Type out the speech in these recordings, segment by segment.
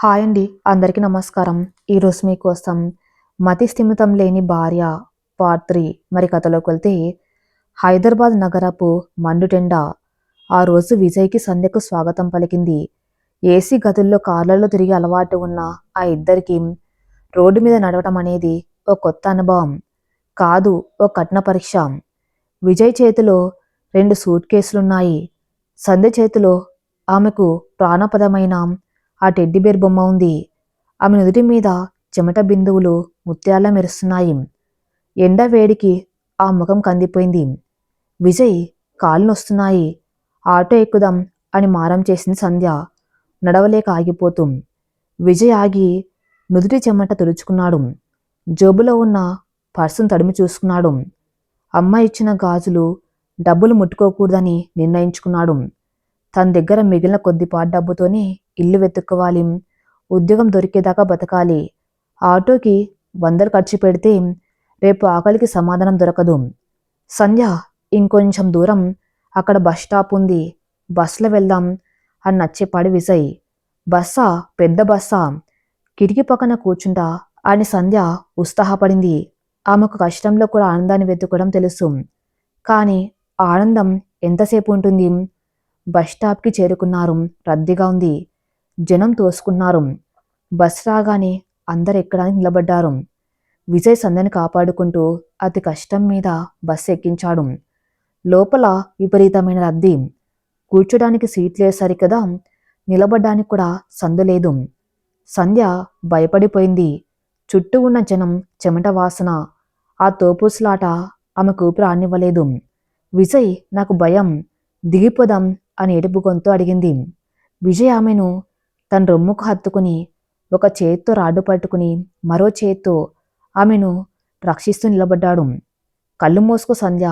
Hi అండి. అందరికీ నమస్కారం. ఈరోజు మీకోసం 'మతి స్థిమితం లేని భార్య' పార్ట్ 3 మరి కథలోకి వెళ్తే హైదరాబాద్ నగరపు మండుటెండ ఆ రోజు విజయ్‌కి సంధ్యకు స్వాగతం పలికింది. ఏసీ గదుల్లో కార్లలో తిరిగే అలవాటు ఉన్న ఆ ఇద్దరికీ రోడ్డు మీద నడవటం అనేది ఓ కొత్త అనుభవం కాదు, ఓ కఠిన పరీక్ష. విజయ్ చేతిలో 2 సూట్ కేసులున్నాయి. సంధ్య చేతిలో ఆమెకు ప్రాణప్రదమైన ఆ టెడ్డీబేర్ బొమ్మ ఉంది. ఆమె నుదుటి మీద చెమట బిందువులు ముత్యాల్లా మెరుస్తున్నాయి. ఎండ వేడికి ఆ ముఖం కందిపోయింది. విజయ్, కాళ్ళు నొస్తున్నాయి, ఆటో ఎక్కుదాం అని మారం చేసింది సంధ్య నడవలేక ఆగిపోతూ. విజయ్ ఆగి నుదుటి చెమట తుడుచుకున్నాడు. జేబులో ఉన్న పర్సును తడిమి చూసుకున్నాడు. అమ్మ ఇచ్చిన గాజులు, డబ్బులు ముట్టుకోకూడదని నిర్ణయించుకున్నాడు. తన దగ్గర మిగిలిన కొద్దిపాటి డబ్బుతోనే ఇల్లు వెతుక్కోవాలి, ఉద్యోగం దొరికేదాకా బతకాలి. ఆటోకి 100 ఖర్చు పెడితే రేపు ఆకలికి సమాధానం దొరకదు. సంధ్య, ఇంకొంచెం దూరం అక్కడ బస్ స్టాప్ ఉంది, బస్సులో వెళ్దాం అని నచ్చేపాడు విజయ్. బస్సా? పెద్ద బస్సా? కిటికీ పక్కన కూర్చుంటా అని సంధ్య ఉత్సాహపడింది. ఆమెకు కష్టంలో కూడా ఆనందాన్ని వెతుక్కోవడం తెలుసు. కానీ ఆనందం ఎంతసేపు ఉంటుంది? బస్ స్టాప్కి చేరుకున్నారు. రద్దీగా ఉంది. జనం తోసుకున్నారు. బస్ రాగానే అందరు ఎక్కడానికి నిలబడ్డారు. విజయ్ సంధ్యని కాపాడుకుంటూ అతి కష్టం మీద బస్సు ఎక్కించాడు. లోపల విపరీతమైన రద్దీ. కూర్చోడానికి సీట్లేదు సరికదా, నిలబడ్డానికి కూడా సందు లేదు. సంధ్య భయపడిపోయింది. చుట్టూ ఉన్న జనం, చెమట వాసన, ఆ తోపుస్లాట ఆమె ఊపిరి ఆడనివ్వలేదు. విజయ్, నాకు భయం, దిగిపోదాం అని ఏడుపు గొంతు అడిగింది. విజయ్ ఆమెను తన రొమ్ముకు హత్తుకుని ఒక చేత్తో రాడ్డు పట్టుకుని మరో చేత్తో ఆమెను రక్షిస్తూ నిలబడ్డాడు. కళ్ళు మూసుకో సంధ్య,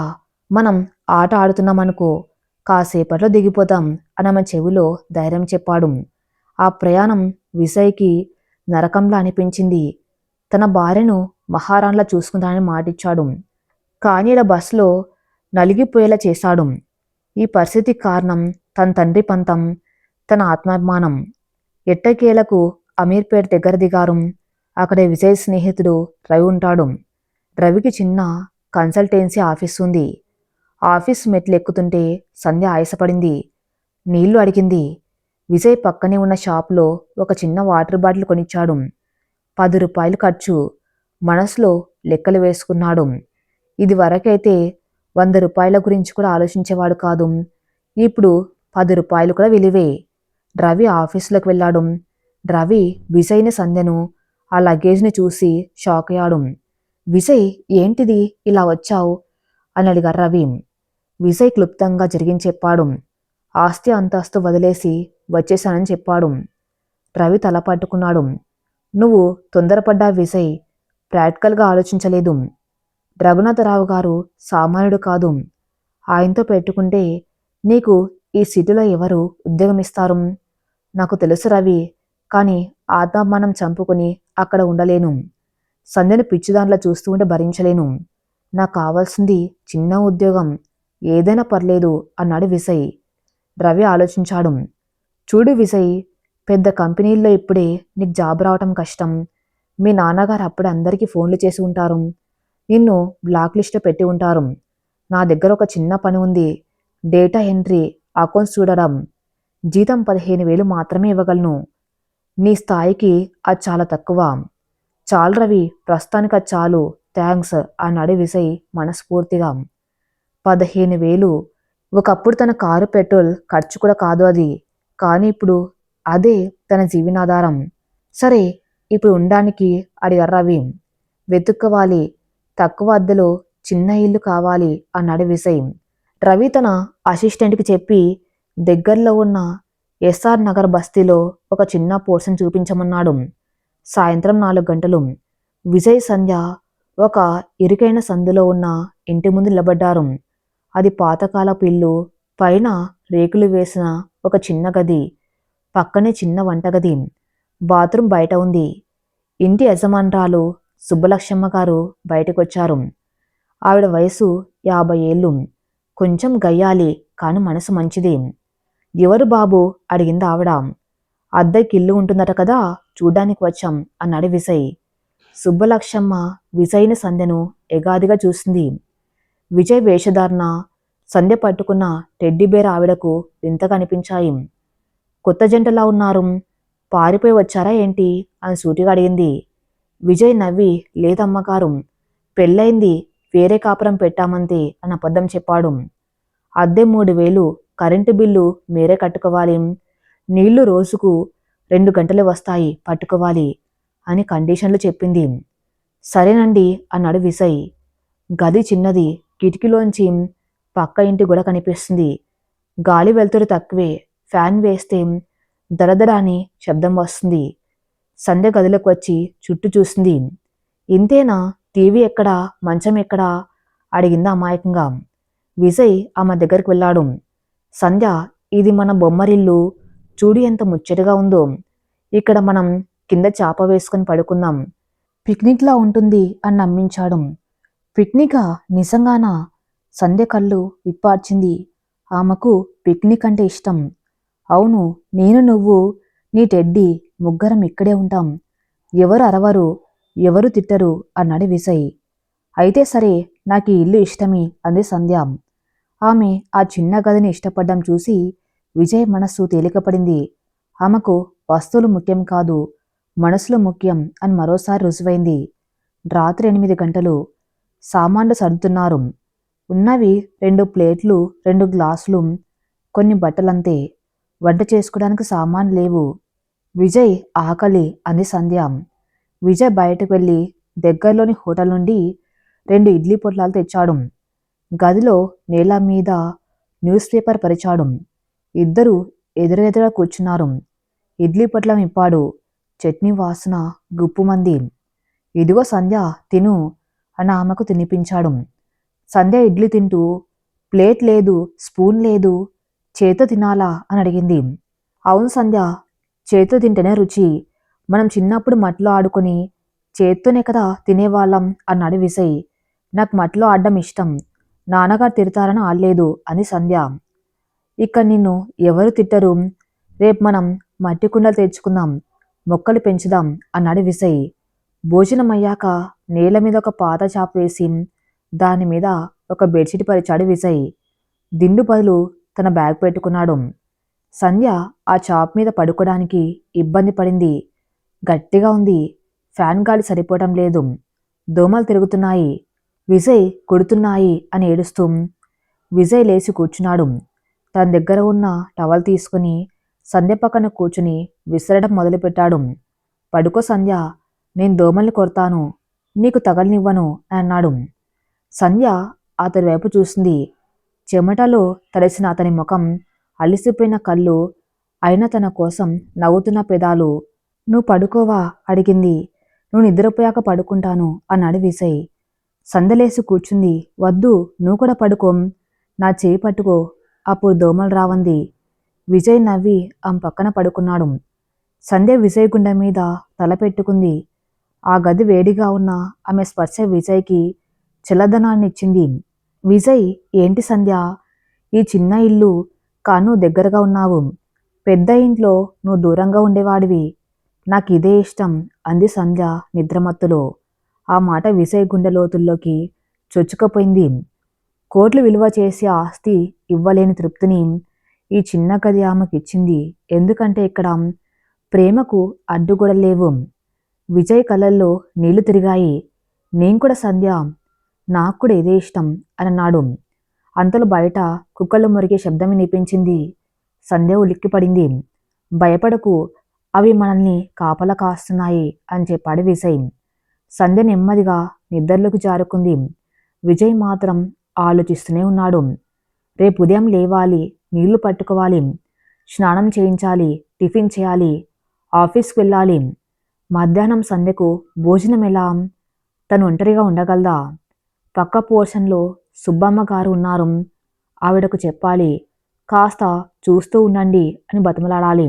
మనం ఆట ఆడుతున్నామనుకో, కాసేపట్లో దిగిపోతాం అని ఆమె చెవిలో ధైర్యం చెప్పాడు. ఆ ప్రయాణం విజయ్కి నరకంలా అనిపించింది. తన భార్యను మహారాణిలా చూసుకుంటానని మాటిచ్చాడు. కానీ ఈడ బస్సులో నలిగిపోయేలా చేశాడు. ఈ పరిస్థితికి కారణం తన తండ్రి పంతం, తన ఆత్మాభిమానం. ఎట్టకేలకు అమీర్పేట దగ్గర దిగారు. అక్కడ విజయ్ స్నేహితుడు రవి ఉంటాడు. రవికి చిన్న కన్సల్టెన్సీ ఆఫీస్ ఉంది. ఆఫీస్ మెట్లు ఎక్కుతుంటే సంధ్య ఆయాసపడింది. నీళ్లు అడిగింది. విజయ్ పక్కనే ఉన్న షాపులో ఒక చిన్న వాటర్ బాటిల్ కొనిచ్చాడు. 10 రూపాయలు ఖర్చు. మనసులో లెక్కలు వేసుకున్నాడు. ఇది వరకైతే 100 రూపాయల గురించి కూడా ఆలోచించేవాడు కాదు. ఇప్పుడు 10 రూపాయలు కూడా విలువే. రవి ఆఫీసులోకి వెళ్ళాడు. రవి విజయ్ని, సంధ్యను, ఆ లగేజ్ని చూసి షాక్ అయ్యాడు. విజయ్, ఏంటిది, ఇలా వచ్చావు అని అడిగారు రవి. విజయ్ క్లుప్తంగా జరిగింది చెప్పాడు. ఆస్తి అంతస్తు వదిలేసి వచ్చేశానని చెప్పాడు. రవి తల పట్టుకున్నాడు. నువ్వు తొందరపడ్డా విజయ్, ప్రాక్టికల్గా ఆలోచించలేదు. రఘునాథరావు గారు సామాన్యుడు కాదు. ఆయనతో పెట్టుకుంటే నీకు ఈ సిటీలో ఎవరు ఉద్యోగం ఇస్తారు? నాకు తెలుసు రవి, కానీ ఆత్మాభిమానం చంపుకుని అక్కడ ఉండలేను. సంధ్యను పిచ్చిదాంట్లో చూస్తూ ఉంటే భరించలేను. నాకు కావాల్సింది చిన్న ఉద్యోగం, ఏదైనా పర్లేదు అన్నాడు విజయ్. రవి ఆలోచించాడు. చూడు విజయ్, పెద్ద కంపెనీల్లో ఇప్పుడే నీకు జాబ్ రావటం కష్టం. మీ నాన్నగారు అప్పుడే అందరికీ ఫోన్లు చేసి ఉంటారు. నిన్ను బ్లాక్ లిస్ట్లో పెట్టి ఉంటారు. నా దగ్గర ఒక చిన్న పని ఉంది, డేటా ఎంట్రీ, అకౌంట్స్ చూడడం. జీతం 15,000 మాత్రమే ఇవ్వగలను. నీ స్థాయికి అది చాలా తక్కువ. చాలు రవి, ప్రస్తుతానికి అది చాలు, థ్యాంక్స్ అన్నాడు విజయ్ మనస్ఫూర్తిగా. 15,000 ఒకప్పుడు తన కారు పెట్రోల్ ఖర్చు కూడా కాదు అది. కానీ ఇప్పుడు అదే తన జీవనాధారం. సరే, ఇప్పుడు ఉండడానికి అడిగారు రవి. వెతుక్కోవాలి, తక్కువ అద్దెలో చిన్న ఇల్లు కావాలి అన్నాడు విజయ్. రవి తన అసిస్టెంట్కి చెప్పి దగ్గరలో ఉన్న ఎస్ఆర్ నగర్ బస్తీలో ఒక చిన్న పోర్షన్ చూపించమన్నాడు. సాయంత్రం 4 గంటలు. విజయ్, సంధ్య ఒక ఇరుకైన సందులో ఉన్న ఇంటి ముందు నిలబడ్డారు. అది పాతకాలపు ఇల్లు. పైన రేకులు వేసిన ఒక చిన్న గది, పక్కనే చిన్న వంటగది, బాత్రూం బయట ఉంది. ఇంటి యజమానురాలు సుబ్బలక్ష్మమ్మ గారు బయటకొచ్చారు. ఆవిడ వయసు 50 ఏళ్ళు. కొంచెం గయ్యాలి, కాని మనసు మంచిది. ఎవరు బాబు అడిగింది ఆవిడ. అద్దెకి ఇల్లు ఉంటుందట కదా, చూడ్డానికి వచ్చాం అన్నాడు విజయ్. సుబ్బలక్ష్మమ్మ విజయ్ని సంధ్యను ఎగాదిగా చూసింది. విజయ్ వేషధారణ, సంధ్య పట్టుకున్న టెడ్డీబేర్ ఆవిడకు వింతగా అనిపించాయి. కొత్త జంటలా ఉన్నారు, పారిపోయి వచ్చారా ఏంటి అని సూటిగా అడిగింది. విజయ్ నవ్వి లేదమ్మగారు, పెళ్ళైంది, వేరే కాపురం పెట్టామంతే అని అబద్ధం చెప్పాడు. అద్దె 3000, కరెంటు బిల్లు మీరే కట్టుకోవాలి, నీళ్లు రోజుకు 2 గంటలు వస్తాయి పట్టుకోవాలి అని కండిషన్లు చెప్పింది. సరేనండి అన్నాడు విజయ్. గది చిన్నది, కిటికీలోంచి పక్క ఇంటి గోడ కనిపిస్తుంది. గాలి వెలుతురు తక్కువే, ఫ్యాన్ వేస్తే దరదర అని శబ్దం వస్తుంది. సంధ్య గదిలోకి వచ్చి చుట్టూ చూసింది. ఇంతేనా, టీవీ ఎక్కడా, మంచం ఎక్కడా అడిగింది అమాయకంగా. విజయ్ ఆమె దగ్గరికి వెళ్ళాడు. సంధ్య, ఇది మన బొమ్మరిల్లు, చూడు ఎంత ముచ్చటగా ఉందో, ఇక్కడ మనం కింద చాప వేసుకుని పడుకుందాం, పిక్నిక్లా ఉంటుంది అని నమ్మించాడు. పిక్నికా, నిజంగానా? సంధ్య కళ్ళు విప్పార్చింది. ఆమెకు పిక్నిక్ అంటే ఇష్టం. అవును, నేను, నువ్వు, నీ టెడ్డీ, ముగ్గురం ఇక్కడే ఉంటాం, ఎవరు అరవరు, ఎవరు తిట్టరు అన్నాడు విజయ్. అయితే సరే, నాకు ఈ ఇల్లు ఇష్టమే అంది సంధ్య. ఆమె ఆ చిన్న గదిని ఇష్టపడ్డం చూసి విజయ్ మనస్సు తేలికపడింది. ఆమెకు వస్తువులు ముఖ్యం కాదు, మనసులు ముఖ్యం అని మరోసారి రుజువైంది. రాత్రి 8 గంటలు. సామాన్లు సర్దుతున్నారు. ఉన్నవి 2 ప్లేట్లు, 2 గ్లాసులు, కొన్ని బట్టలంతే. వంట చేసుకోవడానికి సామాన్లు లేవు. విజయ్, ఆకలి అంది సంధ్య. విజయ్ బయటకు వెళ్ళి దగ్గరలోని హోటల్ నుండి 2 ఇడ్లీ పొట్లాలు తెచ్చాడు. గదిలో నేల మీద న్యూస్ పేపర్ పరిచాడు. ఇద్దరు ఎదురెదురుగా కూర్చున్నారు. ఇడ్లీ పొట్లం ఇప్పాడు. చట్నీ వాసన గుప్పుమంది. ఇదిగో సంధ్య, తిను అని ఆమెకు తినిపించాడు. సంధ్య ఇడ్లీ తింటూ, ప్లేట్ లేదు, స్పూన్ లేదు, చేత్తో తినాలా అని అడిగింది. అవును సంధ్య, చేత్తో తింటేనే రుచి, మనం చిన్నప్పుడు మట్లో ఆడుకొని చేత్తోనే కదా తినేవాళ్ళం అన్నాడు విజయ్. నాకు మట్లో ఆడడం ఇష్టం, నాన్నగారు తిడతారని ఆడలేదు అని సంధ్య. ఇక్కడ నిన్ను ఎవరు తిట్టరు, రేపు మనం మట్టి కుండలు తెచ్చుకుందాం, మొక్కలు పెంచుదాం అన్నాడు విజయ్. భోజనం అయ్యాక నేల మీద ఒక పాత చాప వేసి దాని మీద ఒక బెడ్షీట్ పరిచాడు విజయ్. దిండు బదులు తన బ్యాగ్ పెట్టుకున్నాడు. సంధ్య ఆ చాప్ మీద పడుకోవడానికి ఇబ్బంది పడింది. గట్టిగా ఉంది, ఫ్యాన్ గాలి సరిపోవటం లేదు, దోమలు తిరుగుతున్నాయి, విజయ్ కొడుతున్నాయి అని ఏడుస్తూ విజయ్ లేచి కూర్చున్నాడు. తన దగ్గర ఉన్న టవల్ తీసుకుని సంధ్య పక్కన కూర్చుని విసరడం మొదలుపెట్టాడు. పడుకో సంధ్య, నేను దోమల్ని కొడతాను, నీకు తగలనివ్వను అని అన్నాడు. సంధ్య అతని వైపు చూసింది. చెమటలో తడిసిన అతని ముఖం, అలిసిపోయిన కళ్ళు, అయినా తన కోసం నవ్వుతున్న పెదాలు. నువ్వు పడుకోవా అడిగింది. నువ్వు నిద్రపోయాక పడుకుంటాను అన్నాడు విజయ్. సంధ్య లేసి కూర్చుంది. వద్దు, నువ్వు కూడా పడుకో, నా చేయి పట్టుకో, అప్పుడు దోమలు రావంది. విజయ్ నవ్వి ఆమె పక్కన పడుకున్నాడు. సంధ్య విజయ్ గుండె మీద తల పెట్టుకుంది. ఆ గది వేడిగా ఉన్న ఆమె స్పర్శ విజయ్కి చల్లదనాన్ని ఇచ్చింది. విజయ్, ఏంటి సంధ్య, ఈ చిన్న ఇల్లు కాను దగ్గరగా ఉన్నావు, పెద్ద ఇంట్లో నువ్వు దూరంగా ఉండేవాడివి, నాకు ఇదే ఇష్టం అంది సంధ్య నిద్రమత్తులో. ఆ మాట విజయ్ గుండె లోతుల్లోకి చొచ్చుకుపోయింది. కోట్లు విలువ చేసే ఆస్తి ఇవ్వలేని తృప్తిని ఈ చిన్న గది ఆమెకిచ్చింది. ఎందుకంటే ఇక్కడ ప్రేమకు అడ్డుగోడలేవు. విజయ్ కళ్ళల్లో నీళ్లు తిరిగాయి. నేను కూడా సంధ్య, నాకు కూడా ఇదే ఇష్టం అని అన్నాడు. అంతలో బయట కుక్కలు మురిగే శబ్దం వినిపించింది. సంధ్య ఉలిక్కిపడింది. భయపడకు, అవి మనల్ని కాపలా కాస్తున్నాయి అని చెప్పాడు విజయ్. సంధ్య నెమ్మదిగా నిద్రలోకి జారుకుంది. విజయ్ మాత్రం ఆలోచిస్తూనే ఉన్నాడు. రేపు ఉదయం లేవాలి, నీళ్లు పట్టుకోవాలి, స్నానం చేయించాలి, టిఫిన్ చేయాలి, ఆఫీస్కి వెళ్ళాలి. మధ్యాహ్నం సంధ్యకు భోజనం ఎలా? తను ఒంటరిగా ఉండగలదా? పక్క పోర్షన్లో సుబ్బమ్మ గారు ఉన్నారు, ఆవిడకు చెప్పాలి, కాస్త చూస్తూ ఉండండి అని బతిమలాడాలి.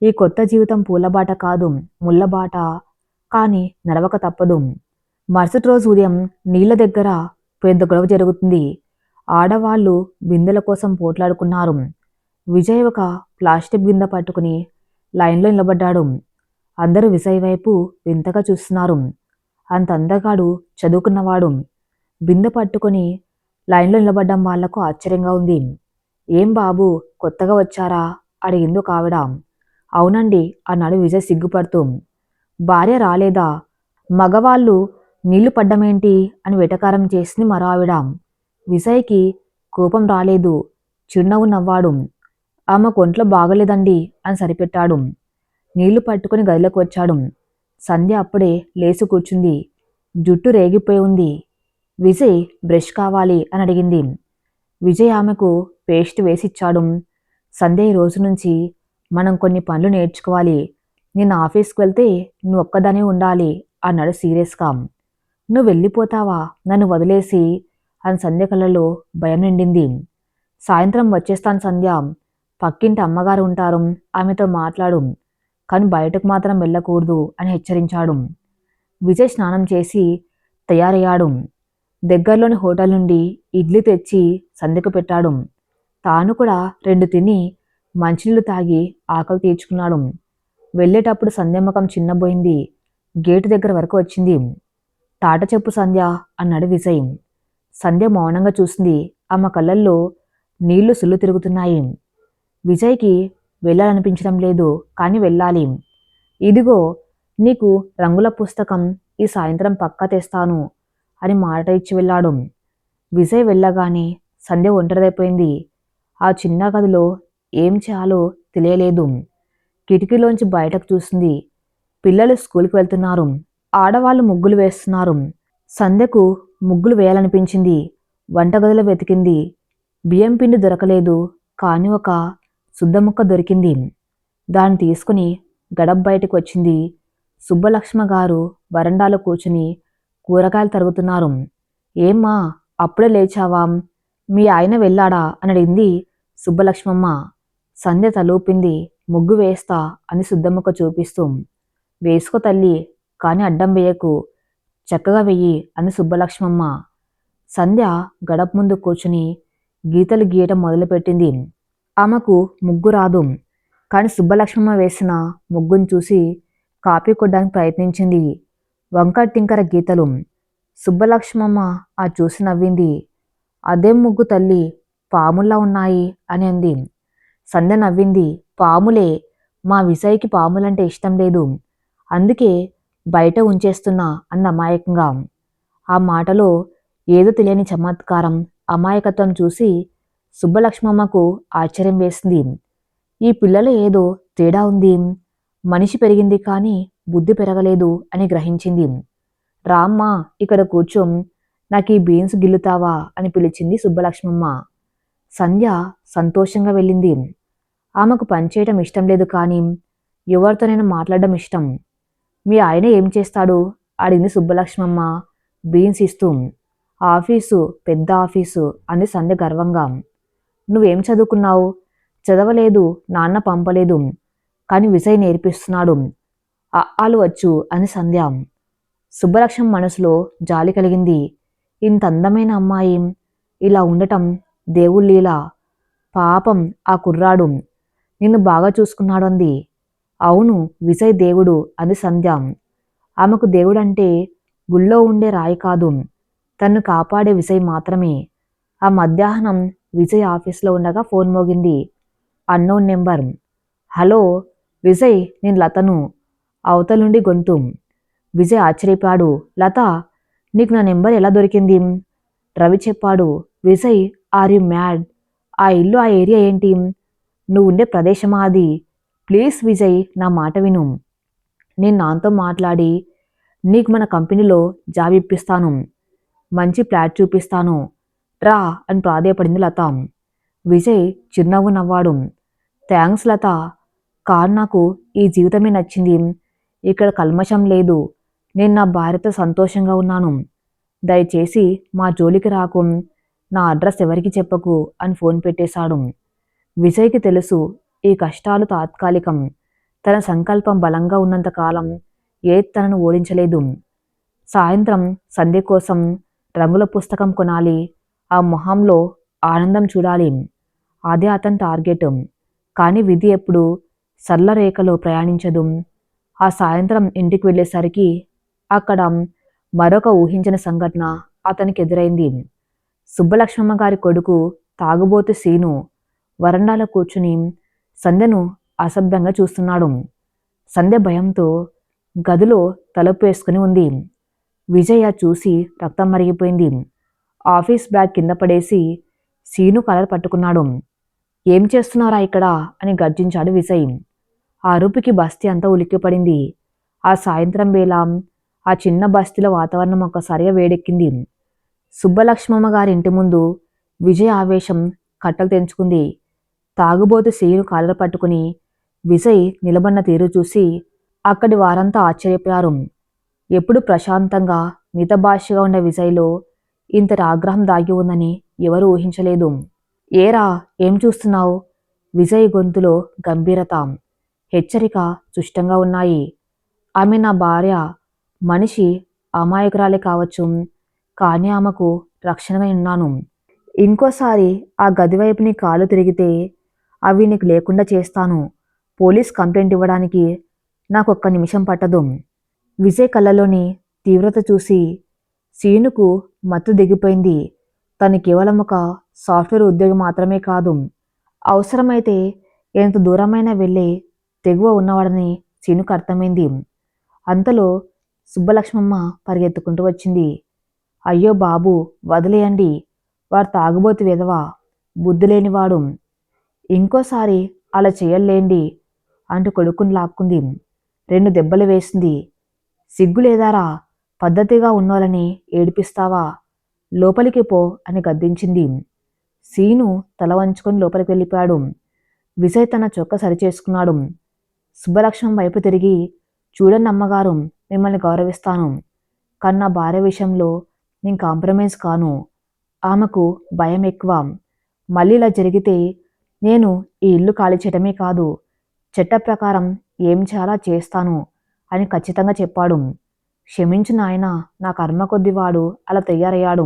ఈ కొత్త జీవితం పూలబాట కాదు, ముళ్ళబాట, కానీ నడవక తప్పదు. మరుసటి రోజు ఉదయం నీళ్ల దగ్గర పెద్ద గొడవ జరుగుతుంది. ఆడవాళ్లు బిందెల కోసం పోట్లాడుకున్నారు. విజయ్ ఒక ప్లాస్టిక్ బిందె పట్టుకుని లైన్లో నిలబడ్డాడు. అందరూ విజయ్ వైపు వింతగా చూస్తున్నారు. అంత అందగాడు, చదువుకున్నవాడు బిందె పట్టుకొని లైన్లో నిలబడ్డం వాళ్లకు ఆశ్చర్యంగా ఉంది. ఏం బాబూ, కొత్తగా వచ్చారా? అడిగింది ఒక ఆవిడ. అవునండి అన్నాడు విజయ్ సిగ్గుపడుతూ. భార్య రాలేదా? మగవాళ్ళు నీళ్లు పడ్డమేంటి అని వెటకారం చేసింది మరో ఆవిడ. విజయ్కి కోపం రాలేదు, చిరునవ్వు నవ్వాడు. ఆమె ఒంట్లో బాగలేదండి అని సరిపెట్టాడు. నీళ్లు పట్టుకుని గదిలోకి వచ్చాడు. సంధ్య అప్పుడే లేచి కూర్చుంది. జుట్టు రేగిపోయి ఉంది. విజయ్ బ్రష్ కావాలి అని అడిగింది. విజయ్ ఆమెకు పేస్ట్ వేసిచ్చాడు. సంధ్య ఈ రోజు నుంచి మనం కొన్ని పనులు నేర్చుకోవాలి. నేను ఆఫీస్కి వెళ్తే నువ్వు ఒక్కదానే ఉండాలి అన్నాడు సీరియస్గా. నువ్వు వెళ్ళిపోతావా నన్ను వదిలేసి అని సంధ్య కళ్ళలో భయం నిండింది. సాయంత్రం వచ్చేస్తాను సంధ్య, పక్కింటి అమ్మగారు ఉంటారు, ఆమెతో మాట్లాడు, కానీ బయటకు మాత్రం వెళ్ళకూడదు అని హెచ్చరించాడు. విజయ్ స్నానం చేసి తయారయ్యాడు. దగ్గరలోని హోటల్ నుండి ఇడ్లీ తెచ్చి సంధ్యకు పెట్టాడు. తాను కూడా 2 తిని మంచినీళ్లు తాగి ఆకలి తీర్చుకున్నాడు. వెళ్ళేటప్పుడు సంధ్య ముఖం చిన్నబోయింది. గేటు దగ్గర వరకు వచ్చింది. టాట చెప్పు సంధ్య అన్నాడు విజయ్. సంధ్య మౌనంగా చూసింది. ఆమె కళ్ళల్లో నీళ్లు సుళ్ళు తిరుగుతున్నాయి. విజయ్కి వెళ్ళాలనిపించడం లేదు, కానీ వెళ్ళాలి. ఇదిగో నీకు రంగుల పుస్తకం ఈ సాయంత్రం పక్కా తెస్తాను అని మాట ఇచ్చి వెళ్ళాడు. విజయ్ వెళ్ళగానే సంధ్య ఒంటరిదైపోయింది. ఆ చిన్న గదిలో ఏం చేయాలో తెలియలేదు. కిటికీలోంచి బయటకు చూసింది. పిల్లలు స్కూల్కి వెళ్తున్నారు. ఆడవాళ్ళు ముగ్గులు వేస్తున్నారు. సంధ్యకు ముగ్గులు వేయాలనిపించింది. వంటగదిలో వెతికింది. బియ్యం పిండి దొరకలేదు, కానీ ఒక సుద్దముక్క దొరికింది. దాన్ని తీసుకుని గడప బయటకు వచ్చింది. సుబ్బలక్ష్మ గారు వరండాలో కూర్చుని కూరగాయలు తరుగుతున్నారు. ఏమ్మా, అప్పుడే లేచావా? మీ ఆయన వెళ్ళాడా అని అడిగింది సుబ్బలక్ష్మమ్మ. సంధ్య తలూపింది. ముగ్గు వేస్తా అని సుద్దముక్క చూపిస్తూ. వేసుకో తల్లి, కానీ అడ్డం వేయకు, చక్కగా వెయ్యి అని సుబ్బలక్ష్మమ్మ. సంధ్య గడప ముందు కూర్చుని గీతలు గీయటం మొదలుపెట్టింది. ఆమెకు ముగ్గు రాదు, కానీ సుబ్బలక్ష్మమ్మ వేసిన ముగ్గును చూసి కాపీ కొట్టడానికి ప్రయత్నించింది. వంకర టింకర గీతలు. సుబ్బలక్ష్మమ్మ ఆ చూసి నవ్వింది. అదేం ముగ్గు తల్లి, పాముల్లా ఉన్నాయి అని అంది. సంధ్య నవ్వింది. పాములే, మా విజయ్కి పాములంటే ఇష్టం లేదు, అందుకే బయట ఉంచేస్తున్నా అంది అమాయకంగా. ఆ మాటలో ఏదో తెలియని చమత్కారం, అమాయకత్వం చూసి సుబ్బలక్ష్మమ్మకు ఆశ్చర్యం వేసింది. ఈ పిల్లలో ఏదో తేడా ఉంది, మనిషి పెరిగింది కానీ బుద్ధి పెరగలేదు అని గ్రహించింది. రామ్మా, ఇక్కడ కూర్చోం, నాకు ఈ బీన్స్ గిల్లుతావా అని పిలిచింది సుబ్బలక్ష్మమ్మ. సంధ్య సంతోషంగా వెళ్ళింది. ఆమెకు పనిచేయటం ఇష్టం లేదు, కానీ ఎవరితోనైనా మాట్లాడడం ఇష్టం. మీ ఆయన ఏం చేస్తాడు అడిగింది సుబ్బలక్ష్మమ్మ బీన్స్ ఇస్తూ. ఆఫీసు, పెద్ద ఆఫీసు అంది సంధ్య గర్వంగా. నువ్వేం చదువుకున్నావు? చదవలేదు, నాన్న పంపలేదు, కానీ విజయ్ నేర్పిస్తున్నాడు, ఆలు వచ్చు అని సంధ్య. సుబ్బలక్ష్మి మనసులో జాలి కలిగింది. ఇంత అందమైన అమ్మాయి ఇలా ఉండటం దేవుళ్ళీలా. పాపం ఆ కుర్రాడు నిన్ను బాగా చూసుకున్నాడు అంది. అవును, విజయ్ దేవుడు అంది సంధ్య. ఆమెకు దేవుడంటే గుళ్ళో ఉండే రాయి కాదు, తన్ను కాపాడే విజయ్ మాత్రమే. ఆ మధ్యాహ్నం విజయ్ ఆఫీస్లో ఉండగా ఫోన్ మోగింది. Unknown number. హలో విజయ్, నేను లతను. అవతల నుండి గొంతు. విజయ్ ఆశ్చర్యపోయాడు. లత, నీకు నా నెంబర్ ఎలా దొరికింది? రవి చెప్పాడు. Vijay, are you mad? ఆ ఇల్లు, ఆ ఏరియా ఏంటి? నువ్వు ఉండే ప్రదేశమా అది? ప్లీజ్ విజయ్, నా మాట విను. నేను నాతో మాట్లాడి నీకు మన కంపెనీలో జాబ్ ఇప్పిస్తాను, మంచి ఫ్లాట్ చూపిస్తాను, రా అని ప్రాధేయపడింది లత. విజయ్ చిరునవ్వు నవ్వాడు. థ్యాంక్స్ లత, కార్ నాకు ఈ జీవితమే నచ్చింది. ఇక్కడ కల్మషం లేదు. నేను నా భార్యతో సంతోషంగా ఉన్నాను. దయచేసి మా జోలికి రాకు, నా అడ్రస్ ఎవరికి చెప్పకు అని ఫోన్ పెట్టేశాడు. విజయ్కి తెలుసు, ఈ కష్టాలు తాత్కాలికం. తన సంకల్పం బలంగా ఉన్నంతకాలం ఏది తనను ఓడించలేదు. సాయంత్రం సంధ్య కోసం రంగుల పుస్తకం కొనాలి. ఆ మొహంలో ఆనందం చూడాలి. అదే అతని టార్గెట్. కానీ విధి ఎప్పుడు సరళ రేఖలో ప్రయాణించదు. ఆ సాయంత్రం ఇంటికి వెళ్ళేసరికి అక్కడ మరొక ఊహించని సంఘటన అతనికి ఎదురైంది. సుబ్బలక్ష్మమ్మ గారి కొడుకు తాగుబోతు సీను వరండాలో కూర్చుని సంధ్యను అసభ్యంగా చూస్తున్నాడు. సంధ్య భయంతో గదిలో తలుపు వేసుకుని ఉంది. విజయ చూసి రక్తం మరిగిపోయింది. ఆఫీస్ బ్యాగ్ కింద పడేసి సీను కలర్ పట్టుకున్నాడు. ఏం చేస్తున్నారా ఇక్కడ అని గర్జించాడు విజయ్. ఆ అరుపుకి బస్తీ అంతా ఉలిక్కిపడింది. ఆ సాయంత్రం వేళ ఆ చిన్న బస్తీలో వాతావరణం ఒక్కసారిగా వేడెక్కింది. సుబ్బలక్ష్మమ్మ గారి ఇంటి ముందు విజయ్ ఆవేశం కట్టలు తెంచుకుంది. తాగుబోతు సీను కాలర్ పట్టుకుని విజయ్ నిలబడిన తీరు చూసి అక్కడి వారంతా ఆశ్చర్యపోయారు. ఎప్పుడు ప్రశాంతంగా మితభాషగా ఉండే విజయ్లో ఇంతటి ఆగ్రహం దాగి ఉందని ఎవరూ ఊహించలేదు. ఏరా, ఏం చూస్తున్నావు? విజయ్ గొంతులో గంభీరత, హెచ్చరిక స్పష్టంగా ఉన్నాయి. ఆమె నా భార్య. మనిషి అమాయకురాలే కావచ్చు, కానీ ఆమెకు రక్షణగా ఉన్నాను. ఇంకోసారి ఆ గదివైపు నీ కాలు తిరిగితే అవి నీకు లేకుండా చేస్తాను. పోలీస్ కంప్లైంట్ ఇవ్వడానికి నాకొక్క నిమిషం పట్టదు. విజయ్ కళ్ళలోని తీవ్రత చూసి సీనుకు మత్తు దిగిపోయింది. తను కేవలం ఒక సాఫ్ట్వేర్ ఉద్యోగి మాత్రమే కాదు, అవసరమైతే ఎంత దూరమైనా వెళ్ళే తెగువ ఉన్నవాడని సీనుకు అర్థమైంది. అంతలో సుబ్బలక్ష్మమ్మ పరిగెత్తుకుంటూ వచ్చింది. అయ్యో బాబు, వదిలేయండి, వాడు తాగుబోతు వెధవ, బుద్ధి లేనివాడు, ఇంకోసారి అలా చెయ్యలేండి అంటూ కొడుకుని లాక్కుంది. 2 దెబ్బలు వేసింది. సిగ్గులేదారా, పద్ధతిగా ఉన్నోళ్ళని ఏడిపిస్తావా? లోపలికి పో అని గద్దించింది. సీను తల వంచుకొని లోపలికి వెళ్ళిపోయాడు. విజయ్ తన చొక్కా సరిచేసుకున్నాడు. సుబ్బలక్ష్మం వైపు తిరిగి, చూడండి అమ్మగారు, మిమ్మల్ని గౌరవిస్తాను, కానీ నా భార్య విషయంలో నేను కాంప్రమైజ్ కాను. ఆమెకు భయం ఎక్కువ. మళ్ళీ ఇలా జరిగితే నేను ఈ ఇల్లు ఖాళీ చేయటమే కాదు, చట్ట ప్రకారం ఏం చేయాలో చేస్తాను అని ఖచ్చితంగా చెప్పాడు. క్షమించు నాయనా, నా కర్మ కొద్ది వాడు అలా తయారయ్యాడు.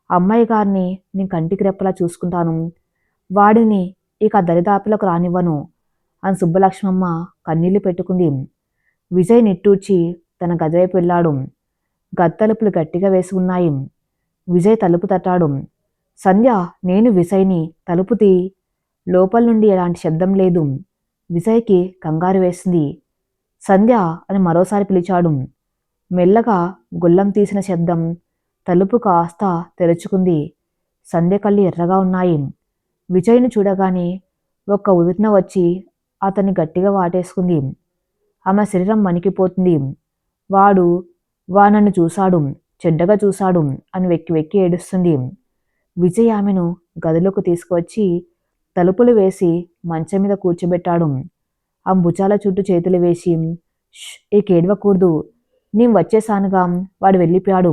అమ్మాయి గారిని నేను కంటికి రెప్పలా చూసుకుంటాను. వాడిని ఇక దరిదాపులకు రానివ్వను అని సుబ్బలక్ష్మమ్మ కన్నీళ్లు పెట్టుకుంది. విజయ్ నిట్టూర్చి తన గది వైపు వెళ్ళాడు. గది తలుపులు గట్టిగా వేసి ఉన్నాయి. విజయ్ తలుపు తట్టాడు. సంధ్య, నేను విజయ్ని, తలుపు తీ. లోపల నుండి ఎలాంటి శబ్దం లేదు. విజయ్కి కంగారు వేసింది. సంధ్య అని మరోసారి పిలిచాడు. మెల్లగా గొల్లం తీసిన శబ్దం. తలుపు కాస్త తెరుచుకుంది. సంధ్య కళ్ళు ఎర్రగా ఉన్నాయి. విజయ్ని చూడగానే ఒక్క ఉదుటిన వచ్చి అతన్ని గట్టిగా వాటేసుకుంది. ఆమె శరీరం వణికిపోతుంది. వాడు నన్ను చూశాడు, చెడ్డగా చూశాడు అని వెక్కి వెక్కి ఏడుస్తుంది. విజయ్ ఆమెను గదిలోకి తీసుకువచ్చి తలుపులు వేసి మంచం మీద కూర్చోబెట్టాడు. ఆ భుజాల చుట్టూ చేతులు వేసి, ఇక ఏడవకూడదు, నేను వచ్చేసానుగా, వాడు వెళ్ళిపోయాడు,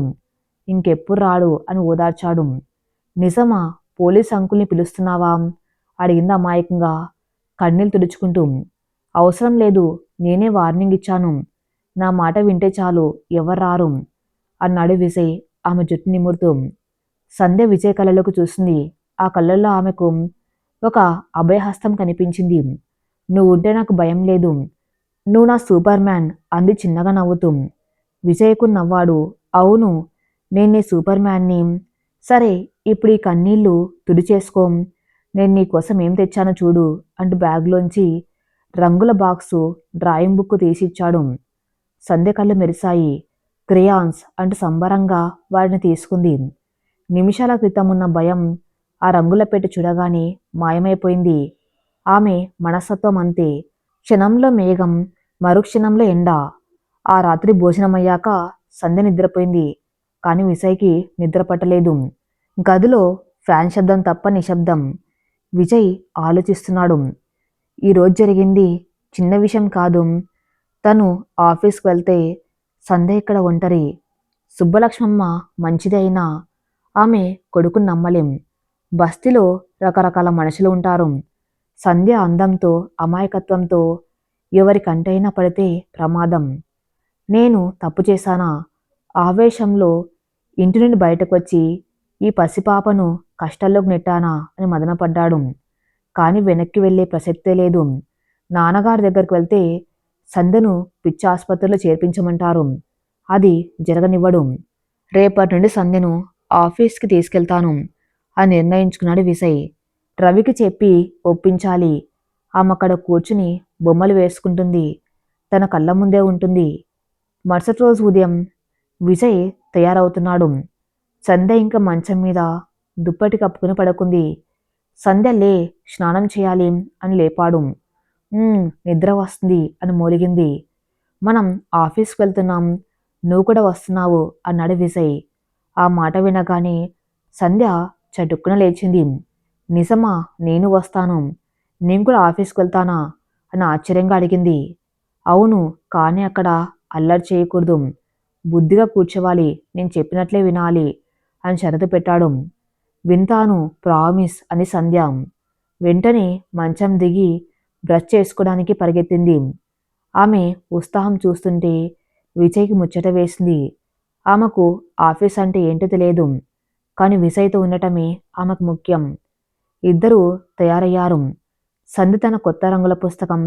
ఇంకెప్పుడు రాడు అని ఓదార్చాడు. నిజమా? పోలీస్ అంకుల్ని పిలుస్తున్నావా అడిగింది అమాయకంగా, కన్నీళ్ళు తుడుచుకుంటూ. అవసరం లేదు, నేనే వార్నింగ్ ఇచ్చాను, నా మాట వింటే చాలు, ఎవరు రారు అన్నాడు విజయ్ ఆమె జుట్టు నిమురుతూ. సంధ్య విజయ్ కళ్ళలోకి చూసింది. ఆ కళ్ళల్లో ఆమెకు ఒక అభయహస్తం కనిపించింది. నువ్వుంటే నాకు భయం లేదు, నువ్వు నా సూపర్ మ్యాన్ అంది చిన్నగా నవ్వుతూ. విజయ్కు నవ్వాడు. అవును, నేను నీ సూపర్ మ్యాన్ని. సరే, ఇప్పుడు ఈ కన్నీళ్లు తుడిచేసుకో, నేను నీకోసం ఏం తెచ్చానో చూడు అంటూ బ్యాగ్లోంచి రంగుల బాక్సు, డ్రాయింగ్ బుక్ తీసిచ్చాడు. సంధ్య కళ్ళు మెరిశాయి. క్రేయాన్స్ అంటూ సంబరంగా వాటిని తీసుకుంది. నిమిషాల క్రితం ఉన్న భయం ఆ రంగుల పెట్టి చూడగానే మాయమైపోయింది. ఆమె మనస్తత్వం అంతే. క్షణంలో మేఘం, మరుక్షణంలో ఎండ. ఆ రాత్రి భోజనమయ్యాక సంధ్య నిద్రపోయింది. కానీ విజయ్కి నిద్ర పట్టలేదు. గదిలో ఫ్యాన్ శబ్దం తప్ప నిశ్శబ్దం. విజయ్ ఆలోచిస్తున్నాడు. ఈరోజు జరిగింది చిన్న విషయం కాదు. తను ఆఫీస్కి వెళ్తే సంధ్య ఇక్కడ ఒంటరి. సుబ్బలక్ష్మమ్మ మంచిది అయినా ఆమె కొడుకుని నమ్మలేం. బస్తీలో రకరకాల మనుషులు ఉంటారు. సంధ్య అందంతో, అమాయకత్వంతో ఎవరికంటైనా పడితే ప్రమాదం. నేను తప్పు చేశానా? ఆవేశంలో ఇంటి నుండి బయటకు వచ్చి ఈ పసిపాపను కష్టాల్లోకి నెట్టానా అని మదనపడ్డాడు. కానీ వెనక్కి వెళ్ళే ప్రసక్తే లేదు. నాన్నగారి దగ్గరికి వెళ్తే సంధ్యను పిచ్చి ఆసుపత్రిలో చేర్పించమంటారు. అది జరగనివ్వడు. రేపటి నుండి సంధ్యను ఆఫీస్కి తీసుకెళ్తాను అని నిర్ణయించుకున్నాడు విజయ్. రవికి చెప్పి ఒప్పించాలి. ఆమె అక్కడ కూర్చుని బొమ్మలు వేసుకుంటుంది. తన కళ్ళ ముందే ఉంటుంది. మరుసటి రోజు ఉదయం విజయ్ తయారవుతున్నాడు. సంధ్య ఇంకా మంచం మీద దుప్పటి కప్పుకుని పడుకుంది. సంధ్య లే, స్నానం చేయాలి అని లేపాడు. నిద్ర వస్తుంది అని మూలిగింది. మనం ఆఫీస్కి వెళ్తున్నాం, నువ్వు కూడా వస్తున్నావు అన్నాడు విజయ్. ఆ మాట వినగానే సంధ్య చటుక్కున లేచింది. నిజమా? నేను వస్తాను. నేను కూడా ఆఫీస్కి వెళ్తానా అని ఆశ్చర్యంగా అడిగింది. అవును, కానీ అక్కడ అల్లరి చేయకూడదు, బుద్ధిగా కూర్చోవాలి, నేను చెప్పినట్లే వినాలి అని షరతు పెట్టాడు. వింటాను, ప్రామిస్ అని సంధ్య. వెంటనే మంచం దిగి బ్రష్ చేసుకోవడానికి పరిగెత్తింది. ఆమె ఉత్సాహం చూస్తుంటే విజయ్కి ముచ్చట వేసింది. ఆమెకు ఆఫీస్ అంటే ఏంటో తెలియదు, కానీ విజయ్తో ఉండటమే ఆమెకు ముఖ్యం. ఇద్దరూ తయారయ్యారు. సంధ్య తన కొత్త రంగుల పుస్తకం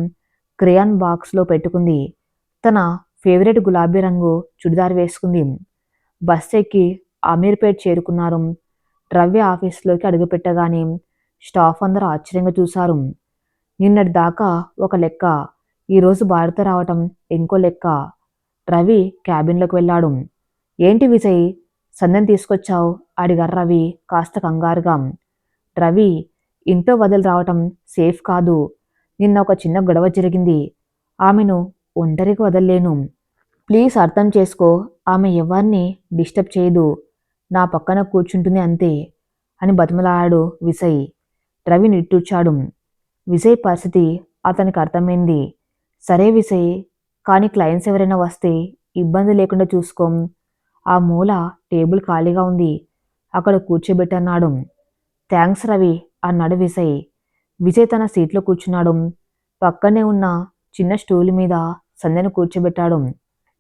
క్రేయాన్ బాక్స్లో పెట్టుకుంది. తన ఫేవరెట్ గులాబీ రంగు చుడిదార్ వేసుకుంది. బస్ ఎక్కి అమీర్పేట్ చేరుకున్నారు. రవి ఆఫీస్లోకి అడుగుపెట్టగానే స్టాఫ్ అందరూ ఆశ్చర్యంగా చూశారు. నిన్నటి దాకా ఒక లెక్క, ఈరోజు భారత రావటం ఇంకో లెక్క. రవి క్యాబిన్లోకి వెళ్ళాడు. ఏంటి విజయ్, సంధ్యని తీసుకొచ్చావు అడిగారు రవి కాస్త కంగారుగా. రవి, ఇంట్లో వదిలి రావటం సేఫ్ కాదు. నిన్న ఒక చిన్న గొడవ జరిగింది. ఆమెను ఒంటరికి వదల్లేను. ప్లీజ్ అర్థం చేసుకో. ఆమె ఎవరిని డిస్టర్బ్ చేయదు, నా పక్కన కూర్చుంటుంది అంతే అని బతిమలాడాడు విజయ్. రవి నిట్టూర్చాడు. విజయ్ పరిస్థితి అతనికి అర్థమైంది. సరే విజయ్, కానీ క్లయింట్స్ ఎవరైనా వస్తే ఇబ్బంది లేకుండా చూసుకోం. ఆ మూల టేబుల్ ఖాళీగా ఉంది, అక్కడ కూర్చోబెట్టన్నాడు. థ్యాంక్స్ రవి అన్నాడు విజయ్. విజయ్ తన సీట్లో కూర్చున్నాడు. పక్కనే ఉన్న చిన్న స్టూల్ మీద సంధ్యను కూర్చోబెట్టాడు.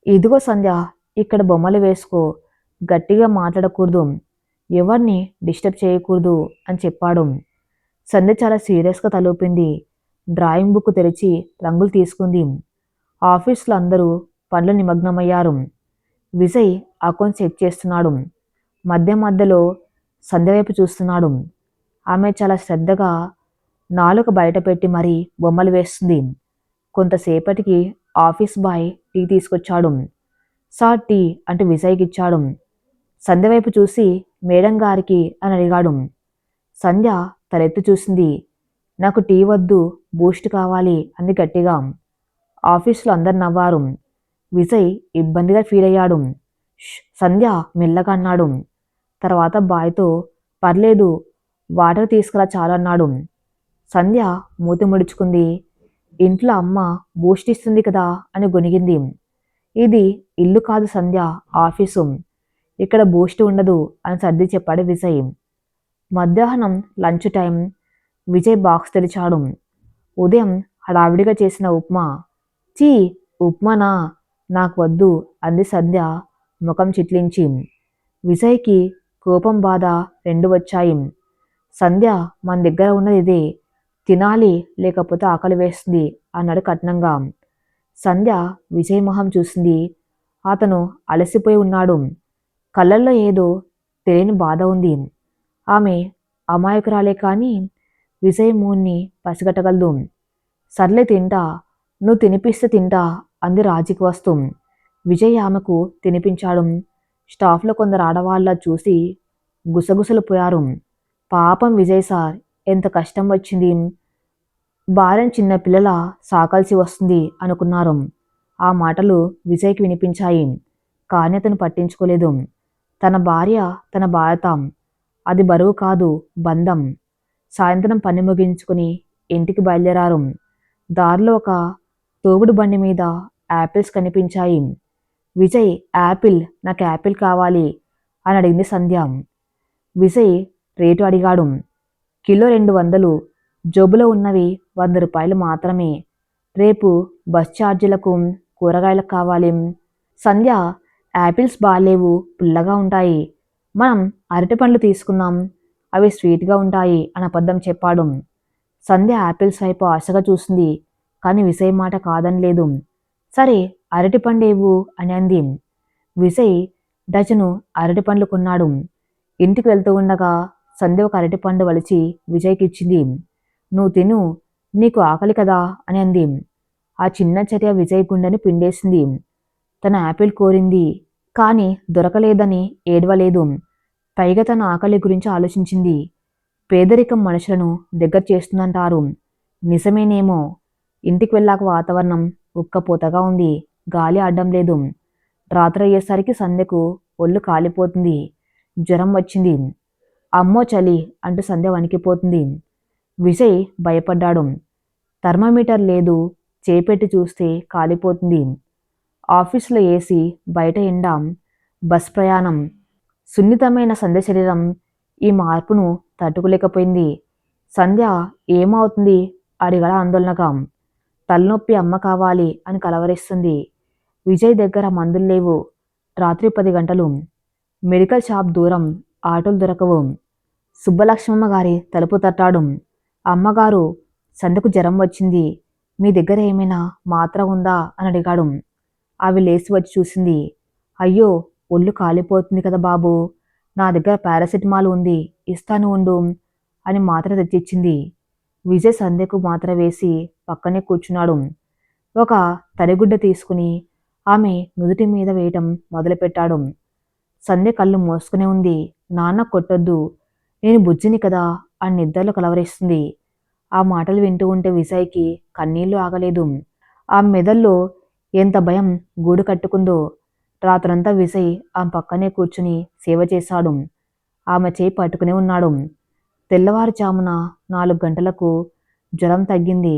ఇదిగో సంధ్య, ఇక్కడ బొమ్మలు వేసుకో, గట్టిగా మాట్లాడకూడదు, ఎవరిని డిస్టర్బ్ చేయకూడదు అని చెప్పాడు. సంధ్య చాలా సీరియస్గా తలూపింది. డ్రాయింగ్ బుక్ తెరిచి రంగులు తీసుకుంది. ఆఫీస్లో అందరూ పనులు నిమగ్నమయ్యారు. విజయ్ అకౌంట్ చెక్ చేస్తున్నాడు. మధ్య మధ్యలో సంధ్య వైపు చూస్తున్నాడు. ఆమె చాలా శ్రద్ధగా నాలుక బయట పెట్టి మరీ బొమ్మలు వేస్తుంది. కొంతసేపటికి ఆఫీస్ బాయ్ టీ తీసుకొచ్చాడు. సార్ టీ అంటూ విజయ్కి ఇచ్చాడు. సంధ్య వైపు చూసి మేడం గారికి అని అడిగాడు. సంధ్య తలెత్తి చూసింది. నాకు టీ వద్దు, బూస్ట్ కావాలి అంది గట్టిగా. ఆఫీసులో అందరు నవ్వారు. విజయ్ ఇబ్బందిగా ఫీల్ అయ్యాడు. సంధ్య మెల్లగా అన్నాడు. తర్వాత బాయ్తో పర్లేదు, వాటర్ తీసుకురా చాలన్నాడు. సంధ్య మూతి ముడుచుకుంది. ఇంట్లో అమ్మ బూస్ట్ ఇస్తుంది కదా అని గొనిగింది. ఇది ఇల్లు కాదు సంధ్య, ఆఫీసు, ఇక్కడ బూస్ట్ ఉండదు అని సర్ది చెప్పాడు విజయ్. మధ్యాహ్నం లంచ్ టైం. విజయ్ బాక్స్ తెరిచాడు. ఉదయం హడావిడిగా చేసిన ఉప్మా. చీ, ఉప్మానా, నాకు వద్దు అంది సంధ్య ముఖం చిట్లించి. విజయ్కి కోపం బాధ రెండు వచ్చాయి. సంధ్య, మన దగ్గర ఉన్నది ఇదే, తినాలి లేకపోతే ఆకలి వేస్తుంది అన్నాడు కఠినంగా. సంధ్య విజయ్ మొహం చూసింది. అతను అలసిపోయి ఉన్నాడు. కళ్ళల్లో ఏదో తెలియని బాధ ఉంది. ఆమె అమాయకురాలే కానీ విజయ్ మూడ్ని పసిగట్టగలదు. సర్లే తింటా, నువ్వు తినిపిస్తే తింటా అంది రాజీకి వస్తూ. విజయ్ ఆమెకు తినిపించాడు. స్టాఫ్లో కొందరు ఆడవాళ్ళ చూసి గుసగుసలు పోయారు. పాపం విజయ్ సార్, ఎంత కష్టం వచ్చింది, భార్యను చిన్న పిల్లల సాకాల్సి వస్తుంది అనుకున్నారు. ఆ మాటలు విజయ్కి వినిపించాయి, కానీ అతను పట్టించుకోలేదు. తన భార్య తన బాధ్యత, అది బరువు కాదు, బంధం. సాయంత్రం పని ముగించుకుని ఇంటికి బయలుదేరారు. దారిలో ఒక తోగుడు బండి మీద యాపిల్స్ కనిపించాయి. విజయ్, యాపిల్, నాకు యాపిల్ కావాలి అని అడిగింది సంధ్య. విజయ్ రేటు అడిగాడు. కిలో 200, జోబులో ఉన్నవి 100 రూపాయలు మాత్రమే. రేపు బస్ ఛార్జీలకు కూరగాయలకు కావాలి. సంధ్య, యాపిల్స్ బాలేవు, పుల్లగా ఉంటాయి, మనం అరటి పండ్లు తీసుకుందాం, అవి స్వీట్గా ఉంటాయి అని అబద్ధం చెప్పాడు. సంధ్య యాపిల్స్ వైపు ఆశగా చూసింది, కానీ విజయ్ మాట కాదనలేదు. సరే అరటిపండేవు అని అంది. విజయ్ డజను అరటిపండ్లు కొన్నాడు. ఇంటికి వెళ్తూ ఉండగా సంధ్య ఒక అరటిపండు వలిచి విజయ్కి ఇచ్చింది. నువ్వు తిను, నీకు ఆకలి కదా అని అంది. ఆ చిన్న చర్య విజయ్ గుండెని పిండేసింది. తన యాపిల్ కోరింది, కానీ దొరకలేదని ఏడవలేదు. పైగా తన ఆకలి గురించి ఆలోచించింది. పేదరికం మనుషులను దగ్గర చేస్తుందంటారు. నిజమేనేమో. ఇంటికి వెళ్ళాక వాతావరణం ఉక్కపోతగా ఉంది. గాలి ఆడడం లేదు. రాత్రి అయ్యేసరికి సంధ్యకు ఒళ్ళు కాలిపోతుంది. జ్వరం వచ్చింది. అమ్మో చలి అంటూ సంధ్య వణికిపోతుంది. విజయ్ భయపడ్డాడు. థర్మామీటర్ లేదు. చేపెట్టి చూస్తే కాలిపోతుంది. ఆఫీసులో ఏసీ, బయట ఎండ, బస్ ప్రయాణం. సున్నితమైన సంధ్య శరీరం ఈ మార్పును తట్టుకోలేకపోయింది. సంధ్య ఏమవుతుంది అడిగాడు ఆందోళనగా. తలనొప్పి అమ్మ కావాలి అని కలవరిస్తుంది. విజయ్ దగ్గర మందులు లేవు. రాత్రి 10 గంటలు. మెడికల్ షాప్ దూరం. ఆటోలు దొరకవు. సుబ్బలక్ష్మమ్మ గారి తలుపు తట్టాడు. అమ్మగారు, సంధ్యకు జ్వరం వచ్చింది. మీ దగ్గర ఏమైనా మాత్ర ఉందా అని అడిగాడు. అవి లేచి వచ్చి చూసింది. అయ్యో, ఒళ్ళు కాలిపోతుంది కదా బాబు, నా దగ్గర పారాసిటమాల్ ఉంది, ఇస్తాను ఉండు అని మాత్ర తెచ్చిచ్చింది. విజయ్ సంధ్యకు మాత్ర వేసి పక్కనే కూర్చున్నాడు. ఒక తడిగుడ్డ తీసుకుని ఆమె నుదుటి మీద వేయటం మొదలుపెట్టాడు. సంధ్య కళ్ళు మోసుకునే ఉంది. నాన్న కొట్టొద్దు, నేను బుజ్జిని కదా అని నిద్రలో కలవరిస్తుంది. ఆ మాటలు వింటూ ఉంటే విజయ్కి కన్నీళ్లు ఆగలేదు. ఆ మెదల్లో ఎంత భయం గూడు కట్టుకుందో. రాత్రంతా విజయ్ ఆమె పక్కనే కూర్చుని సేవ చేశాడు. ఆమె చేయి పట్టుకునే ఉన్నాడు. తెల్లవారుజామున 4 గంటలకు జ్వరం తగ్గింది.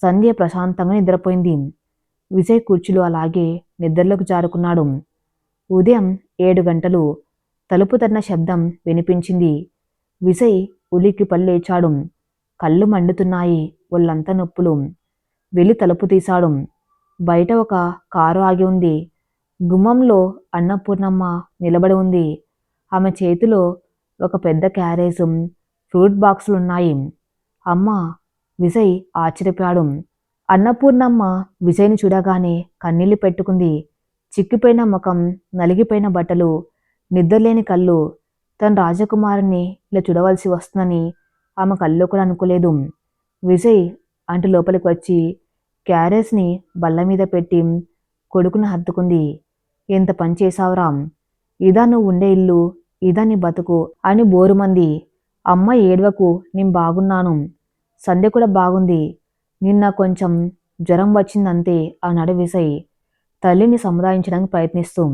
సంధ్య ప్రశాంతంగా నిద్రపోయింది. విజయ్ కుర్చీలో అలాగే నిద్రలోకి జారుకున్నాడు. ఉదయం 7 గంటలు. తలుపు తన్న శబ్దం వినిపించింది. విజయ్ ఉలిక్కిపడి లేచాడు. కళ్ళు మండుతున్నాయి. ఒళ్ళంతా నొప్పులు. వెళ్ళి తలుపు తీశాడు. బయట ఒక కారు ఆగి ఉంది. గుమ్మంలో అన్నపూర్ణమ్మ నిలబడి ఉంది. ఆమె చేతిలో ఒక పెద్ద క్యారేజ్, ఫ్రూట్ బాక్సులున్నాయి. అమ్మా! విజయ్ ఆశ్చర్యపోయాడు. అన్నపూర్ణమ్మ విజయ్ని చూడగానే కన్నీళ్లు పెట్టుకుంది. చిక్కిపోయిన ముఖం, నలిగిపోయిన బట్టలు, నిద్రలేని కళ్ళు. తన రాజకుమారుని ఇలా చూడవలసి వస్తుందని ఆమె కల్లో కూడా అనుకోలేదు. విజయ్ అంటూ లోపలికి వచ్చి క్యారేజ్ని బల్ల మీద పెట్టి కొడుకును హత్తుకుంది. ఎంత పని చేశావురా! ఇదా నువ్వు ఉండే ఇల్లు, ఇదా నీ బతుకు అని బోరుమంది. అమ్మ ఏడవకు, నేను బాగున్నాను. సంధ్య కూడా బాగుంది. నిన్న కొంచెం జ్వరం వచ్చిందంతే అన్నాడు విజయ్ తల్లిని సముదాయించడానికి ప్రయత్నిస్తూ.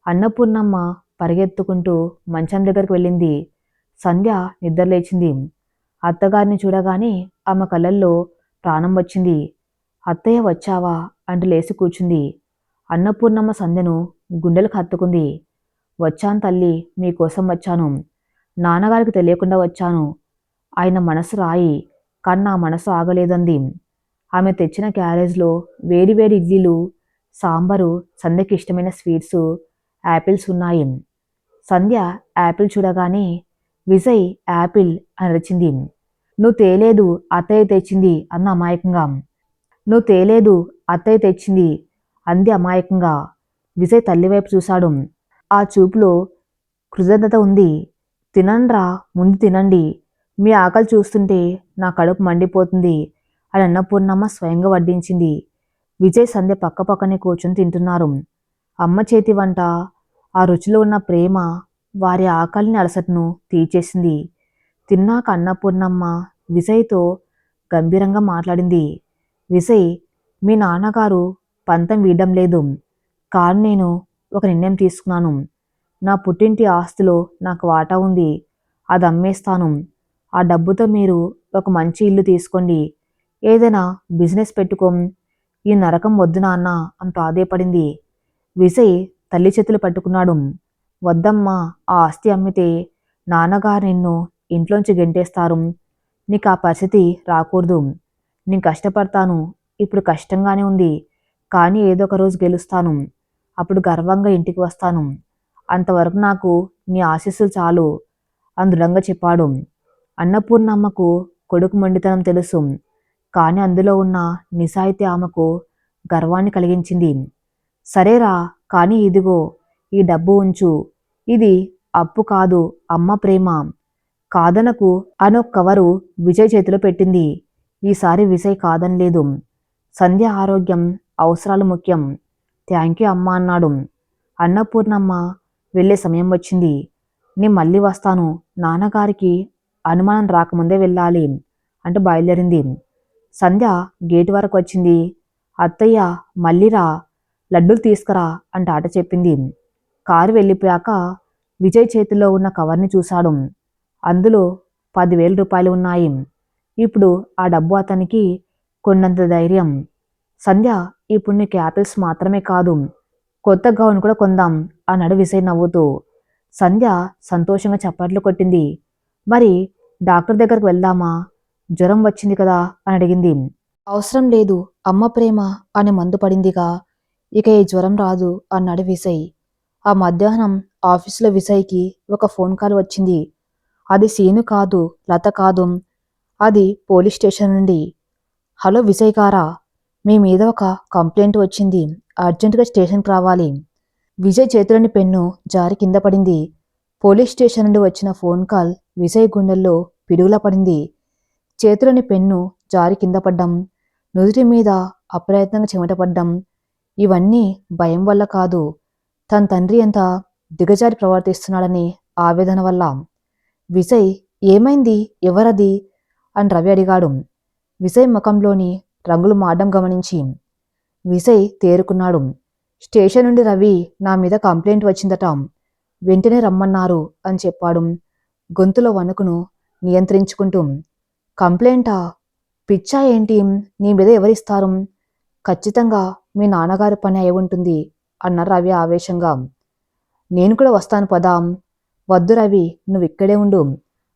అన్నపూర్ణమ్మ పరిగెత్తుకుంటూ మంచం దగ్గరికి వెళ్ళింది. సంధ్య నిద్రలేచింది. అత్తగారిని చూడగానే ఆమె కళ్ళల్లో ప్రాణం వచ్చింది. అత్తయ్య వచ్చావా అంటూ లేచి కూర్చుంది. అన్నపూర్ణమ్మ సంధ్యను గుండెలకు హత్తుకుంది. వచ్చాను తల్లి, మీకోసం వచ్చాను. నాన్నగారికి తెలియకుండా వచ్చాను. ఆయన మనసు రాయి, కానీ నా మనసు ఆగలేదంది. ఆమె తెచ్చిన క్యారేజ్లో వేడివేడి ఇడ్లీలు, సాంబారు, సంధ్యకి ఇష్టమైన స్వీట్స్, యాపిల్స్ ఉన్నాయి. సంధ్య యాపిల్ చూడగానే విజయ్ యాపిల్ అని అరిచింది. నువ్వు తేలేదు, అత్తయ్య తెచ్చింది అన్న అమాయకంగా. నువ్వు తేలేదు, అత్తయ్య తెచ్చింది అంది అమాయకంగా. విజయ్ తల్లివైపు చూశాడు. ఆ చూపులో కృతజ్ఞత ఉంది. తినండ్రా, ముందు తినండి. మీ ఆకలి చూస్తుంటే నా కడుపు మండిపోతుంది అని అన్నపూర్ణమ్మ స్వయంగా వడ్డించింది. విజయ్ సంధ్య పక్కపక్కనే కూర్చొని తింటున్నారు. అమ్మ చేతి వంట, ఆ రుచిలో ఉన్న ప్రేమ వారి ఆకలిని అలసటను తీర్చేసింది. తిన్నాక అన్నపూర్ణమ్మ విజయ్తో గంభీరంగా మాట్లాడింది. విజయ్, మీ నాన్నగారు పంతం వీయడం లేదు, కానీ నేను ఒక నిర్ణయం తీసుకున్నాను. నా పుట్టింటి ఆస్తిలో నాకు వాటా ఉంది. అది అమ్మేస్తాను. ఆ డబ్బుతో మీరు ఒక మంచి ఇల్లు తీసుకోండి, ఏదైనా బిజినెస్ పెట్టుకోం. ఈ నరకం వద్దు నాన్న అని ప్రాధేయపడింది. విజయ్ తల్లి చేతులు పట్టుకున్నాడు. వద్దమ్మా, ఆ ఆస్తి అమ్మితే నాన్నగారు నిన్ను ఇంట్లోంచి గెంటేస్తారు. నీకు ఆ పరిస్థితి రాకూడదు. నేను కష్టపడతాను. ఇప్పుడు కష్టంగానే ఉంది, కానీ ఏదో ఒక రోజు గెలుస్తాను. అప్పుడు గర్వంగా ఇంటికి వస్తాను. అంతవరకు నాకు నీ ఆశీస్సులు చాలు అని దృఢంగా చెప్పాడు. అన్నపూర్ణమ్మకు కొడుకు మొండితనం తెలుసు. కానీ అందులో ఉన్న నిజాయితీ ఆమెకు గర్వాన్ని కలిగించింది. సరేరా, కానీ ఇదిగో ఈ డబ్బు ఉంచు. ఇది అప్పు కాదు, అమ్మ ప్రేమ. కాదనకు అనొక కవరు విజయ్ చేతిలో పెట్టింది. ఈసారి విజయ్ కాదనలేదు. సంధ్య ఆరోగ్యం, అవసరాలు ముఖ్యం. థ్యాంక్ యూ అమ్మా అన్నాడు. అన్నపూర్ణమ్మ వెళ్ళే సమయం వచ్చింది. నేను మళ్ళీ వస్తాను, నాన్నగారికి అనుమానం రాకముందే వెళ్ళాలి అంటూ బయలుదేరింది. సంధ్య గేటు వరకు వచ్చింది. అత్తయ్య మళ్ళీరా, లడ్డూలు తీసుకురా అంటూ ఆట చెప్పింది. కారు వెళ్ళిపోయాక విజయ్ చేతిలో ఉన్న కవర్ని చూశాడు. అందులో 10,000 రూపాయలు ఉన్నాయి. ఇప్పుడు ఆ డబ్బు అతనికి కొన్నంత ధైర్యం. సంధ్య, ఇప్పుడు నీకు యాపిల్స్ మాత్రమే కాదు, కొత్త గౌన్ కూడా కొందాం అన్నాడు విజయ్ నవ్వుతూ. సంధ్య సంతోషంగా చప్పట్లు కొట్టింది. మరి డాక్టర్ దగ్గరకు వెళ్దామా? జ్వరం వచ్చింది కదా అని అడిగింది. అవసరం లేదు, అమ్మ ప్రేమ అని మందు పడిందిగా, ఇక ఈ జ్వరం రాదు అన్నాడు విజయ్. ఆ మధ్యాహ్నం ఆఫీసులో విజయ్కి ఒక ఫోన్ కాల్ వచ్చింది. అది సీను కాదు, లత కాదు, అది పోలీస్ స్టేషన్ నుండి. హలో విజయ్ గారా, మీ మీద ఒక కంప్లైంట్ వచ్చింది, అర్జెంటుగా స్టేషన్కి రావాలి. విజయ్ చేతిలోని పెన్ను జారి కింద పడింది. పోలీస్ స్టేషన్ నుండి వచ్చిన ఫోన్ కాల్ విజయ్ గుండెల్లో పిడుగులా పడింది. చేతిలోని పెన్ను జారి కింద పడ్డం, నుదుటి మీద అప్రయత్నంగా చెమట పడ్డం, ఇవన్నీ భయం వల్ల కాదు, తన తండ్రి ఎంత దిగజారి ప్రవర్తిస్తున్నాడని ఆవేదన వల్ల. విజయ్, ఏమైంది, ఎవరది అని రవి అడిగాడు. విజయ్ ముఖంలోని రంగులు మారడం గమనించి విజయ్ తేరుకున్నాడు. స్టేషన్ నుండి రవి నా మీద కంప్లైంట్ వచ్చిందట, వెంటనే రమ్మన్నారు అని చెప్పాడు, గొంతులో వణుకును నియంత్రించుకుంటూ. కంప్లైంటా? పిచ్చా ఏంటి, నీ మీద ఎవరిస్తారు? ఖచ్చితంగా మీ నాన్నగారి పని అయి ఉంటుంది అన్నారు రవి ఆవేశంగా. నేను కూడా వస్తాను పదా. వద్దు రవి, నువ్వు ఇక్కడే ఉండు,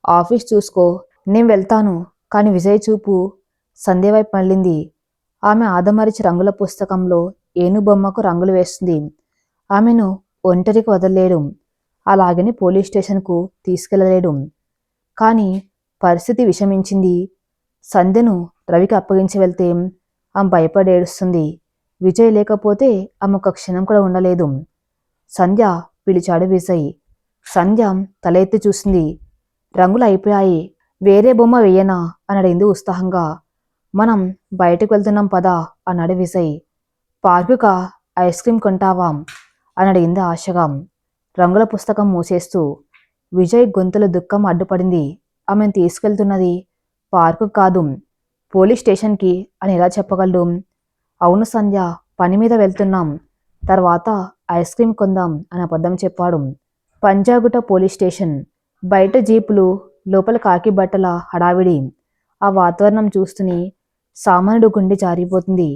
ఆఫీస్ చూసుకో, నేను వెళ్తాను. కానీ విజయ్ చూపు సంధ్య వైపు మళ్ళింది. ఆమె ఆదమరిచి రంగుల పుస్తకంలో ఏనుబొమ్మకు రంగులు వేస్తుంది. ఆమెను ఒంటరికి వదలలేడు, అలాగని పోలీస్ స్టేషన్కు తీసుకెళ్లలేడు. కానీ పరిస్థితి విషమించింది. సంధ్యను రవికి అప్పగించి వెళ్తే ఆమె భయపడి ఏడుస్తుంది. విజయ్ లేకపోతే ఆమె ఒక క్షణం కూడా ఉండలేదు. సంధ్య పిలిచాడు విజయ్. సంధ్య తల ఎత్తి చూసింది. రంగులు అయిపోయాయి, వేరే బొమ్మ వెయ్యనా అని అడిగింది ఉత్సాహంగా. మనం బయటకు వెళ్తున్నాం పదా అన్నాడు విజయ్. పార్కుగా ఐస్ క్రీమ్ కొంటావా అని అడిగింది ఆశగా, రంగుల పుస్తకం మూసేస్తూ. విజయ్ గొంతులో దుఃఖం అడ్డుపడింది. ఆమెను తీసుకెళ్తున్నది పార్కు కాదు, పోలీస్ స్టేషన్కి అని ఎలా చెప్పగలడు? అవును సంధ్య, పని మీద వెళ్తున్నాం, తర్వాత ఐస్ క్రీమ్ కొందాం అని అబద్ధం చెప్పాడు. Panjagutta police station. బయట జీపులు, లోపల కాకి బట్టల హడావిడి. ఆ వాతావరణం చూస్తూనే సామాన్యుడు గుండె జారిపోతుంది.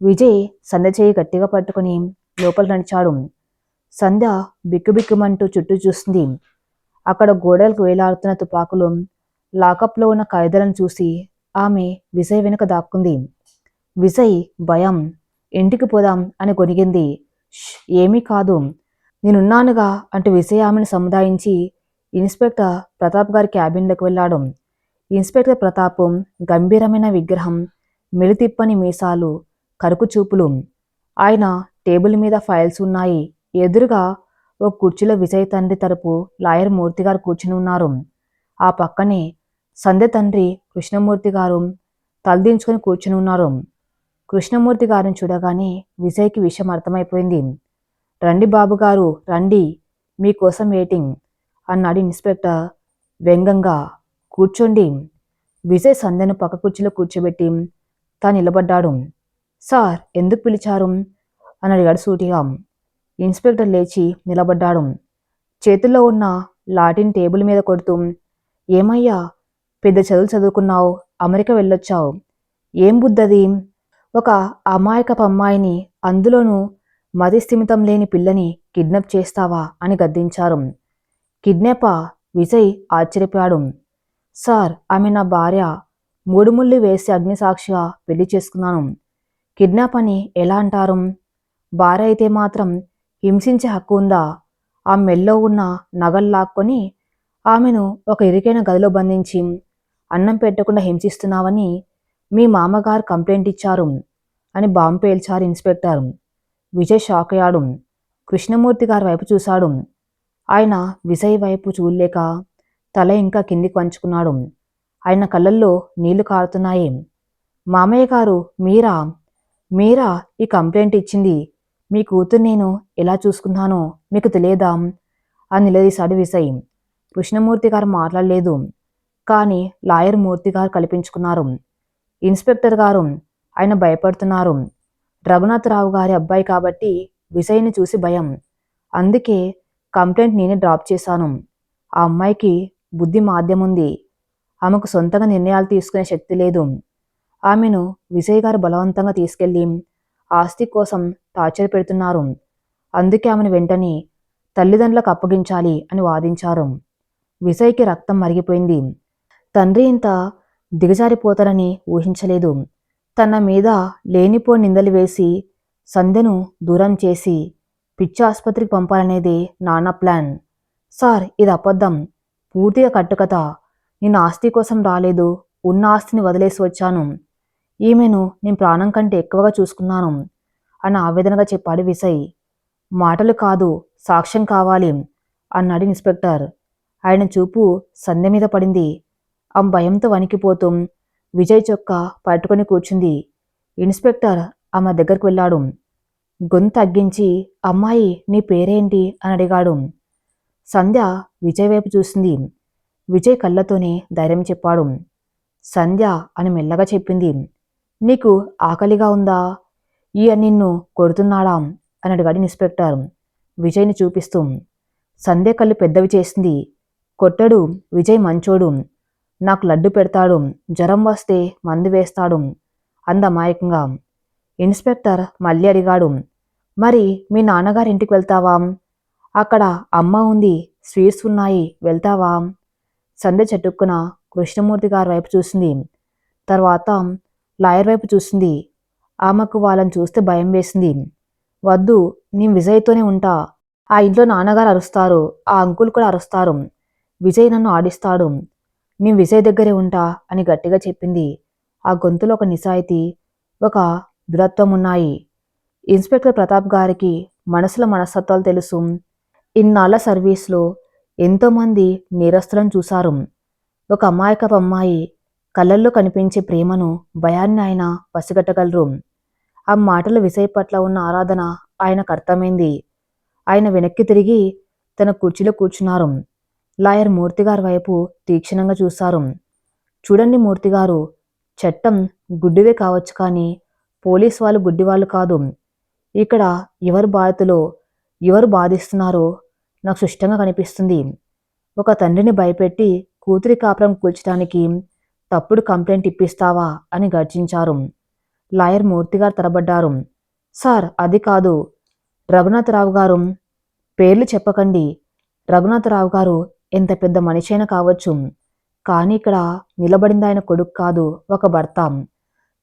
విజయ్ సంధ్య చేయి గట్టిగా పట్టుకుని లోపల నడిచాడు. సంధ్య బిక్కుబిక్కుమంటూ చుట్టూ చూస్తుంది. అక్కడ గోడలకు వేలాడుతున్న తుపాకులు, లాకప్లో ఉన్న ఖైదీలను చూసి ఆమె విజయ్ వెనుక దాక్కుంది. విజయ్ భయం. ఇంటికి పోదాం అని గొనిగింది. ఏమీ కాదు, నేనున్నానుగా అంటూ విజయ్ ఆమెను సముదాయించి ఇన్స్పెక్టర్ ప్రతాప్ గారి క్యాబిన్లోకి వెళ్ళాడు. ఇన్స్పెక్టర్ ప్రతాప్ గంభీరమైన విగ్రహం, మెలితిప్పని మీసాలు, కరుకు చూపులు. ఆయన టేబుల్ మీద ఫైల్స్ ఉన్నాయి. ఎదురుగా ఒక కుర్చీలో విజయ్ తండ్రి తరపు లాయర్ మూర్తి గారు కూర్చుని ఉన్నారు. ఆ పక్కనే సంధ్య తండ్రి కృష్ణమూర్తి గారు తలదించుకొని కూర్చుని ఉన్నారు. కృష్ణమూర్తి గారిని చూడగానే విజయ్కి విషయం అర్థమైపోయింది. రండి బాబుగారు, రండి, మీకోసం వెయిటింగ్ అన్నాడు ఇన్స్పెక్టర్ వ్యంగ్యంగా. కూర్చోండి. విజయ్ సంధ్యను పక్క కుర్చీలో కూర్చోబెట్టి తాను నిలబడ్డాడు. సార్, ఎందుకు పిలిచారు అని అడిగాడు సూటిగా. ఇన్స్పెక్టర్ లేచి నిలబడ్డాడు. చేతుల్లో ఉన్న లాఠీని టేబుల్ మీద కొడుతూ, ఏమయ్యా, పెద్ద చదువులు చదువుకున్నావు, అమెరికా వెళ్ళొచ్చావు, ఏం బుద్ధది? ఒక అమాయకపు అమ్మాయిని, అందులోనూ మతిస్థిమితం లేని పిల్లని కిడ్నాప్ చేస్తావా అని గద్దించారు. కిడ్నాపా? విజయ్ ఆశ్చర్యపోయాడు. సార్, ఆమె నా భార్య, 3 ముళ్ళు వేసి అగ్నిసాక్షిగా పెళ్లి చేసుకున్నాను. కిడ్నాప్ అని ఎలా అంటారు? భార్య అయితే మాత్రం హింసించే హక్కు ఉందా? ఆ మెల్లో ఉన్న నగలు లాక్కొని ఆమెను ఒక ఇరుకైన గదిలో బంధించి అన్నం పెట్టకుండా హింసిస్తున్నావని మీ మామగారు కంప్లైంట్ ఇచ్చారు అని బాంబు పేల్చారు ఇన్స్పెక్టర్. విజయ్ షాక్ అయ్యాడు. కృష్ణమూర్తి గారి వైపు చూశాడు. ఆయన విజయ్ వైపు చూడలేక తల ఇంకా కిందికి వంచుకున్నాడు. ఆయన కళ్ళల్లో నీళ్లు కారుతున్నాయి. మామయ్య గారు మీరా మీరా ఈ కంప్లైంట్ ఇచ్చింది? మీ కూతురు నేను ఎలా చూసుకున్నానో మీకు తెలియదా అని నిలదీశాడు విజయ్. కృష్ణమూర్తి గారు మాట్లాడలేదు. కానీ లాయర్ మూర్తి గారు కల్పించుకున్నారు. ఇన్స్పెక్టర్ గారు ఆయన భయపడుతున్నారు. రఘునాథరావు గారి అబ్బాయి కాబట్టి విజయ్ని చూసి భయం. అందుకే కంప్లైంట్ నేనే డ్రాప్ చేశాను. ఆ అమ్మాయికి బుద్ధి మాధ్యం ఉంది. ఆమెకు సొంతంగా నిర్ణయాలు తీసుకునే శక్తి లేదు. ఆమెను విజయ్ గారు బలవంతంగా తీసుకెళ్లి ఆస్తి కోసం టార్చర్ పెడుతున్నారు. అందుకే ఆమెను వెంటనే తల్లిదండ్రులకు అప్పగించాలి అని వాదించారు. విజయ్కి రక్తం మరిగిపోయింది. తండ్రి ఇంత దిగజారిపోతారని ఊహించలేదు. తన మీద లేనిపో నిందలు వేసి సంధ్యను దూరం చేసి పిచ్చి ఆసుపత్రికి పంపాలనేదే నాన్న ప్లాన్. సార్ ఇది అబద్ధం, పూర్తిగా కట్టుకథ. నేను ఆస్తి కోసం రాలేదు, ఉన్న ఆస్తిని వదిలేసి వచ్చాను. ఈమెను నేను ప్రాణం కంటే ఎక్కువగా చూసుకున్నాను అని ఆవేదనగా చెప్పాడు విజయ్. మాటలు కాదు, సాక్ష్యం కావాలి అన్నాడు ఇన్స్పెక్టర్. ఆయన చూపు సంధ్య మీద పడింది. ఆ భయంతో వణికిపోతూ విజయ్ చొక్కా పట్టుకొని కూర్చుంది. ఇన్స్పెక్టర్ ఆమె దగ్గరకు వెళ్ళాడు. గొంతు తగ్గించి అమ్మాయి నీ పేరేంటి అని అడిగాడు. సంధ్య విజయ్ వైపు చూసింది. విజయ్ కళ్ళతోనే ధైర్యం చెప్పాడు. సంధ్య అని మెల్లగా చెప్పింది. నీకు ఆకలిగా ఉందా? నిన్ను కొడుతున్నాడా అని అడిగాడు ఇన్స్పెక్టర్ విజయ్ని చూపిస్తూ. సంధ్య కళ్ళు పెద్దవి చేసింది. కొట్టడు, విజయ్ మంచోడు. నాకు లడ్డు పెడతాడు, జ్వరం వస్తే మందు వేస్తాడు అందమాయకంగా. ఇన్స్పెక్టర్ మళ్ళీ అడిగాడు. మరి మీ నాన్నగారింటికి వెళ్తావా? అక్కడ అమ్మ ఉంది, స్వీట్స్ ఉన్నాయి, వెళ్తావా? సంధ్య చటుక్కున కృష్ణమూర్తి గారి వైపు చూసింది. తర్వాత లాయర్ వైపు చూసింది. ఆమెకు వాళ్ళని చూస్తే భయం వేసింది. వద్దు, నేను విజయ్తోనే ఉంటా. ఆ ఇంట్లో నాన్నగారు అరుస్తారు, ఆ అంకుల్ కూడా అరుస్తారు. విజయ్ నన్ను ఆడిస్తాడు. నేను విజయ్ దగ్గరే ఉంటా అని గట్టిగా చెప్పింది. ఆ గొంతులో ఒక నిజాయితీ, ఒక దృఢత్వం ఉన్నాయి. ఇన్స్పెక్టర్ ప్రతాప్ గారికి మనసుల మనస్తత్వాలు తెలుసు. ఇన్నాళ్ల సర్వీస్లో ఎంతోమంది నేరస్తులను చూశారు. ఒక అమాయకపు అమ్మాయి కళ్ళల్లో కనిపించే ప్రేమను, భయాన్ని ఆయన పసిగట్టగలరు. ఆ మాటలు విజయ్ పట్ల ఉన్న ఆరాధన ఆయనకు అర్థమైంది. ఆయన వెనక్కి తిరిగి తన కుర్చీలో కూర్చున్నారు. లాయర్ మూర్తిగారి వైపు తీక్షణంగా చూశారు. చూడండి మూర్తిగారు, చట్టం గుడ్డిదే కావచ్చు, కానీ పోలీస్ వాళ్ళు గుడ్డివాళ్ళు కాదు. ఇక్కడ ఎవరు బాధితులో, ఎవరు బాధిస్తున్నారో నాకు స్పష్టంగా కనిపిస్తుంది. ఒక తండ్రిని భయపెట్టి కూతురి కాపురం కూల్చడానికి తప్పుడు కంప్లైంట్ ఇప్పిస్తావా అని గర్జించారు. లాయర్ మూర్తిగారు తరబడ్డారు. సార్ అది కాదు, రఘునాథరావు గారు. పేర్లు చెప్పకండి. రఘునాథరావు గారు ఎంత పెద్ద మనిషైనా కావచ్చు, కానీ ఇక్కడ నిలబడింది ఆయన కొడుకు కాదు, ఒక భర్త.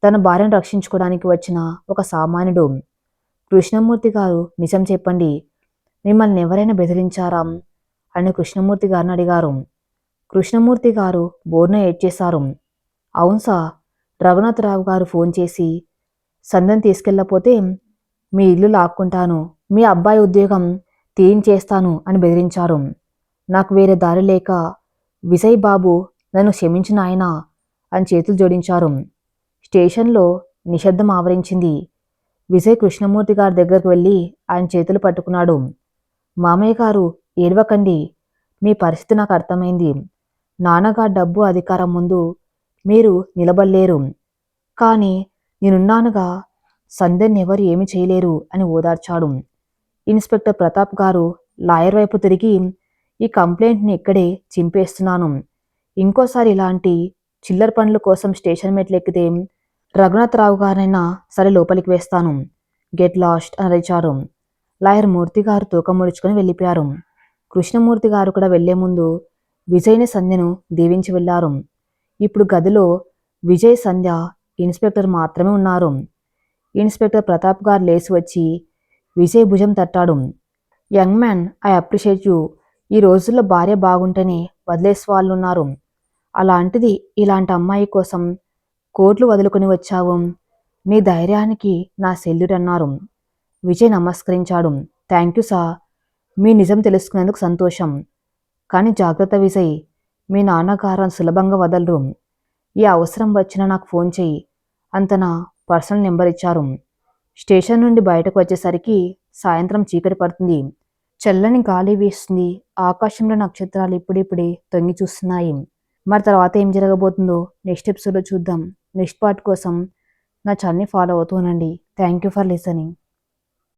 తన భార్యను రక్షించుకోవడానికి వచ్చిన ఒక సామాన్యుడు. కృష్ణమూర్తి గారు నిజం చెప్పండి, మిమ్మల్ని ఎవరైనా బెదిరించారా అని కృష్ణమూర్తి గారిని అడిగారు. కృష్ణమూర్తి గారు బోర్న ఏడ్చేశారు. అవును సార్, రఘునాథరావు గారు ఫోన్ చేసి సంధ్యను తీసుకెళ్ళకపోతే మీ ఇల్లు లాక్కుంటాను, మీ అబ్బాయి ఉద్యోగం తీయించేస్తాను అని బెదిరించారు. నాకు వేరే దారి లేక విజయ్ బాబు నన్ను క్షమించిన ఆయన అని చేతులు జోడించారు. స్టేషన్లో నిశ్శబ్దం ఆవరించింది. విజయ్ కృష్ణమూర్తి గారి దగ్గరకు వెళ్ళి ఆయన చేతులు పట్టుకున్నాడు. మామయ్య గారు ఏడవకండి, మీ పరిస్థితి నాకు అర్థమైంది. నాన్నగారు డబ్బు అధికారం ముందు మీరు నిలబడలేరు, కానీ నేనున్నానుగా, సంధ్యని ఎవరు ఏమి చేయలేరు అని ఓదార్చాడు. ఇన్స్పెక్టర్ ప్రతాప్ గారు లాయర్ వైపు తిరిగి ఈ కంప్లైంట్ని ఇక్కడే చింపేస్తున్నాను. ఇంకోసారి ఇలాంటి చిల్లర పనుల కోసం స్టేషన్ మెట్లు ఎక్కితే రఘునాథరావు గారైనా సరే లోపలికి వేస్తాను. గెట్ లాస్ట్ అని అరిచారు. లాయర్ మూర్తి గారు తూకం ముడుచుకొని వెళ్ళిపోయారు. కృష్ణమూర్తి గారు కూడా వెళ్లే ముందు విజయ్ని సంధ్యను దీవించి వెళ్లారు. ఇప్పుడు గదిలో విజయ్, సంధ్య, ఇన్స్పెక్టర్ మాత్రమే ఉన్నారు. ఇన్స్పెక్టర్ ప్రతాప్ గారు లేచి వచ్చి విజయ్ భుజం తట్టాడు. Young man, I appreciate you. ఈ రోజుల్లో భార్య బాగుంటేనే వదిలేసే వాళ్ళు ఉన్నారు. అలాంటిది ఇలాంటి అమ్మాయి కోసం కోట్లు వదులుకొని వచ్చావు. నీ ధైర్యానికి నా సెల్యూటన్నారు. విజయ్ నమస్కరించాడు. Thank you sir. మీ నిజం తెలుసుకునేందుకు సంతోషం. కానీ జాగ్రత్త విజయ్. మీ నాన్నగారు సులభంగా వదలరు. ఈ అవసరం వచ్చినా నాకు ఫోన్ చెయ్యి అంత నా పర్సనల్ నెంబర్ ఇచ్చారు. స్టేషన్ నుండి బయటకు వచ్చేసరికి సాయంత్రం చీకటి పడుతుంది. చల్లని గాలి వీస్తుంది. ఆకాశంలో నక్షత్రాలు ఇప్పుడిప్పుడే తొంగి చూస్తున్నాయి. మరి తర్వాత ఏం జరగబోతుందో నెక్స్ట్ ఎపిసోడ్లో చూద్దాం. నెక్స్ట్ పార్ట్ కోసం నా ఛానల్ని ఫాలో అవుతూ ఉండండి. Thank you for listening.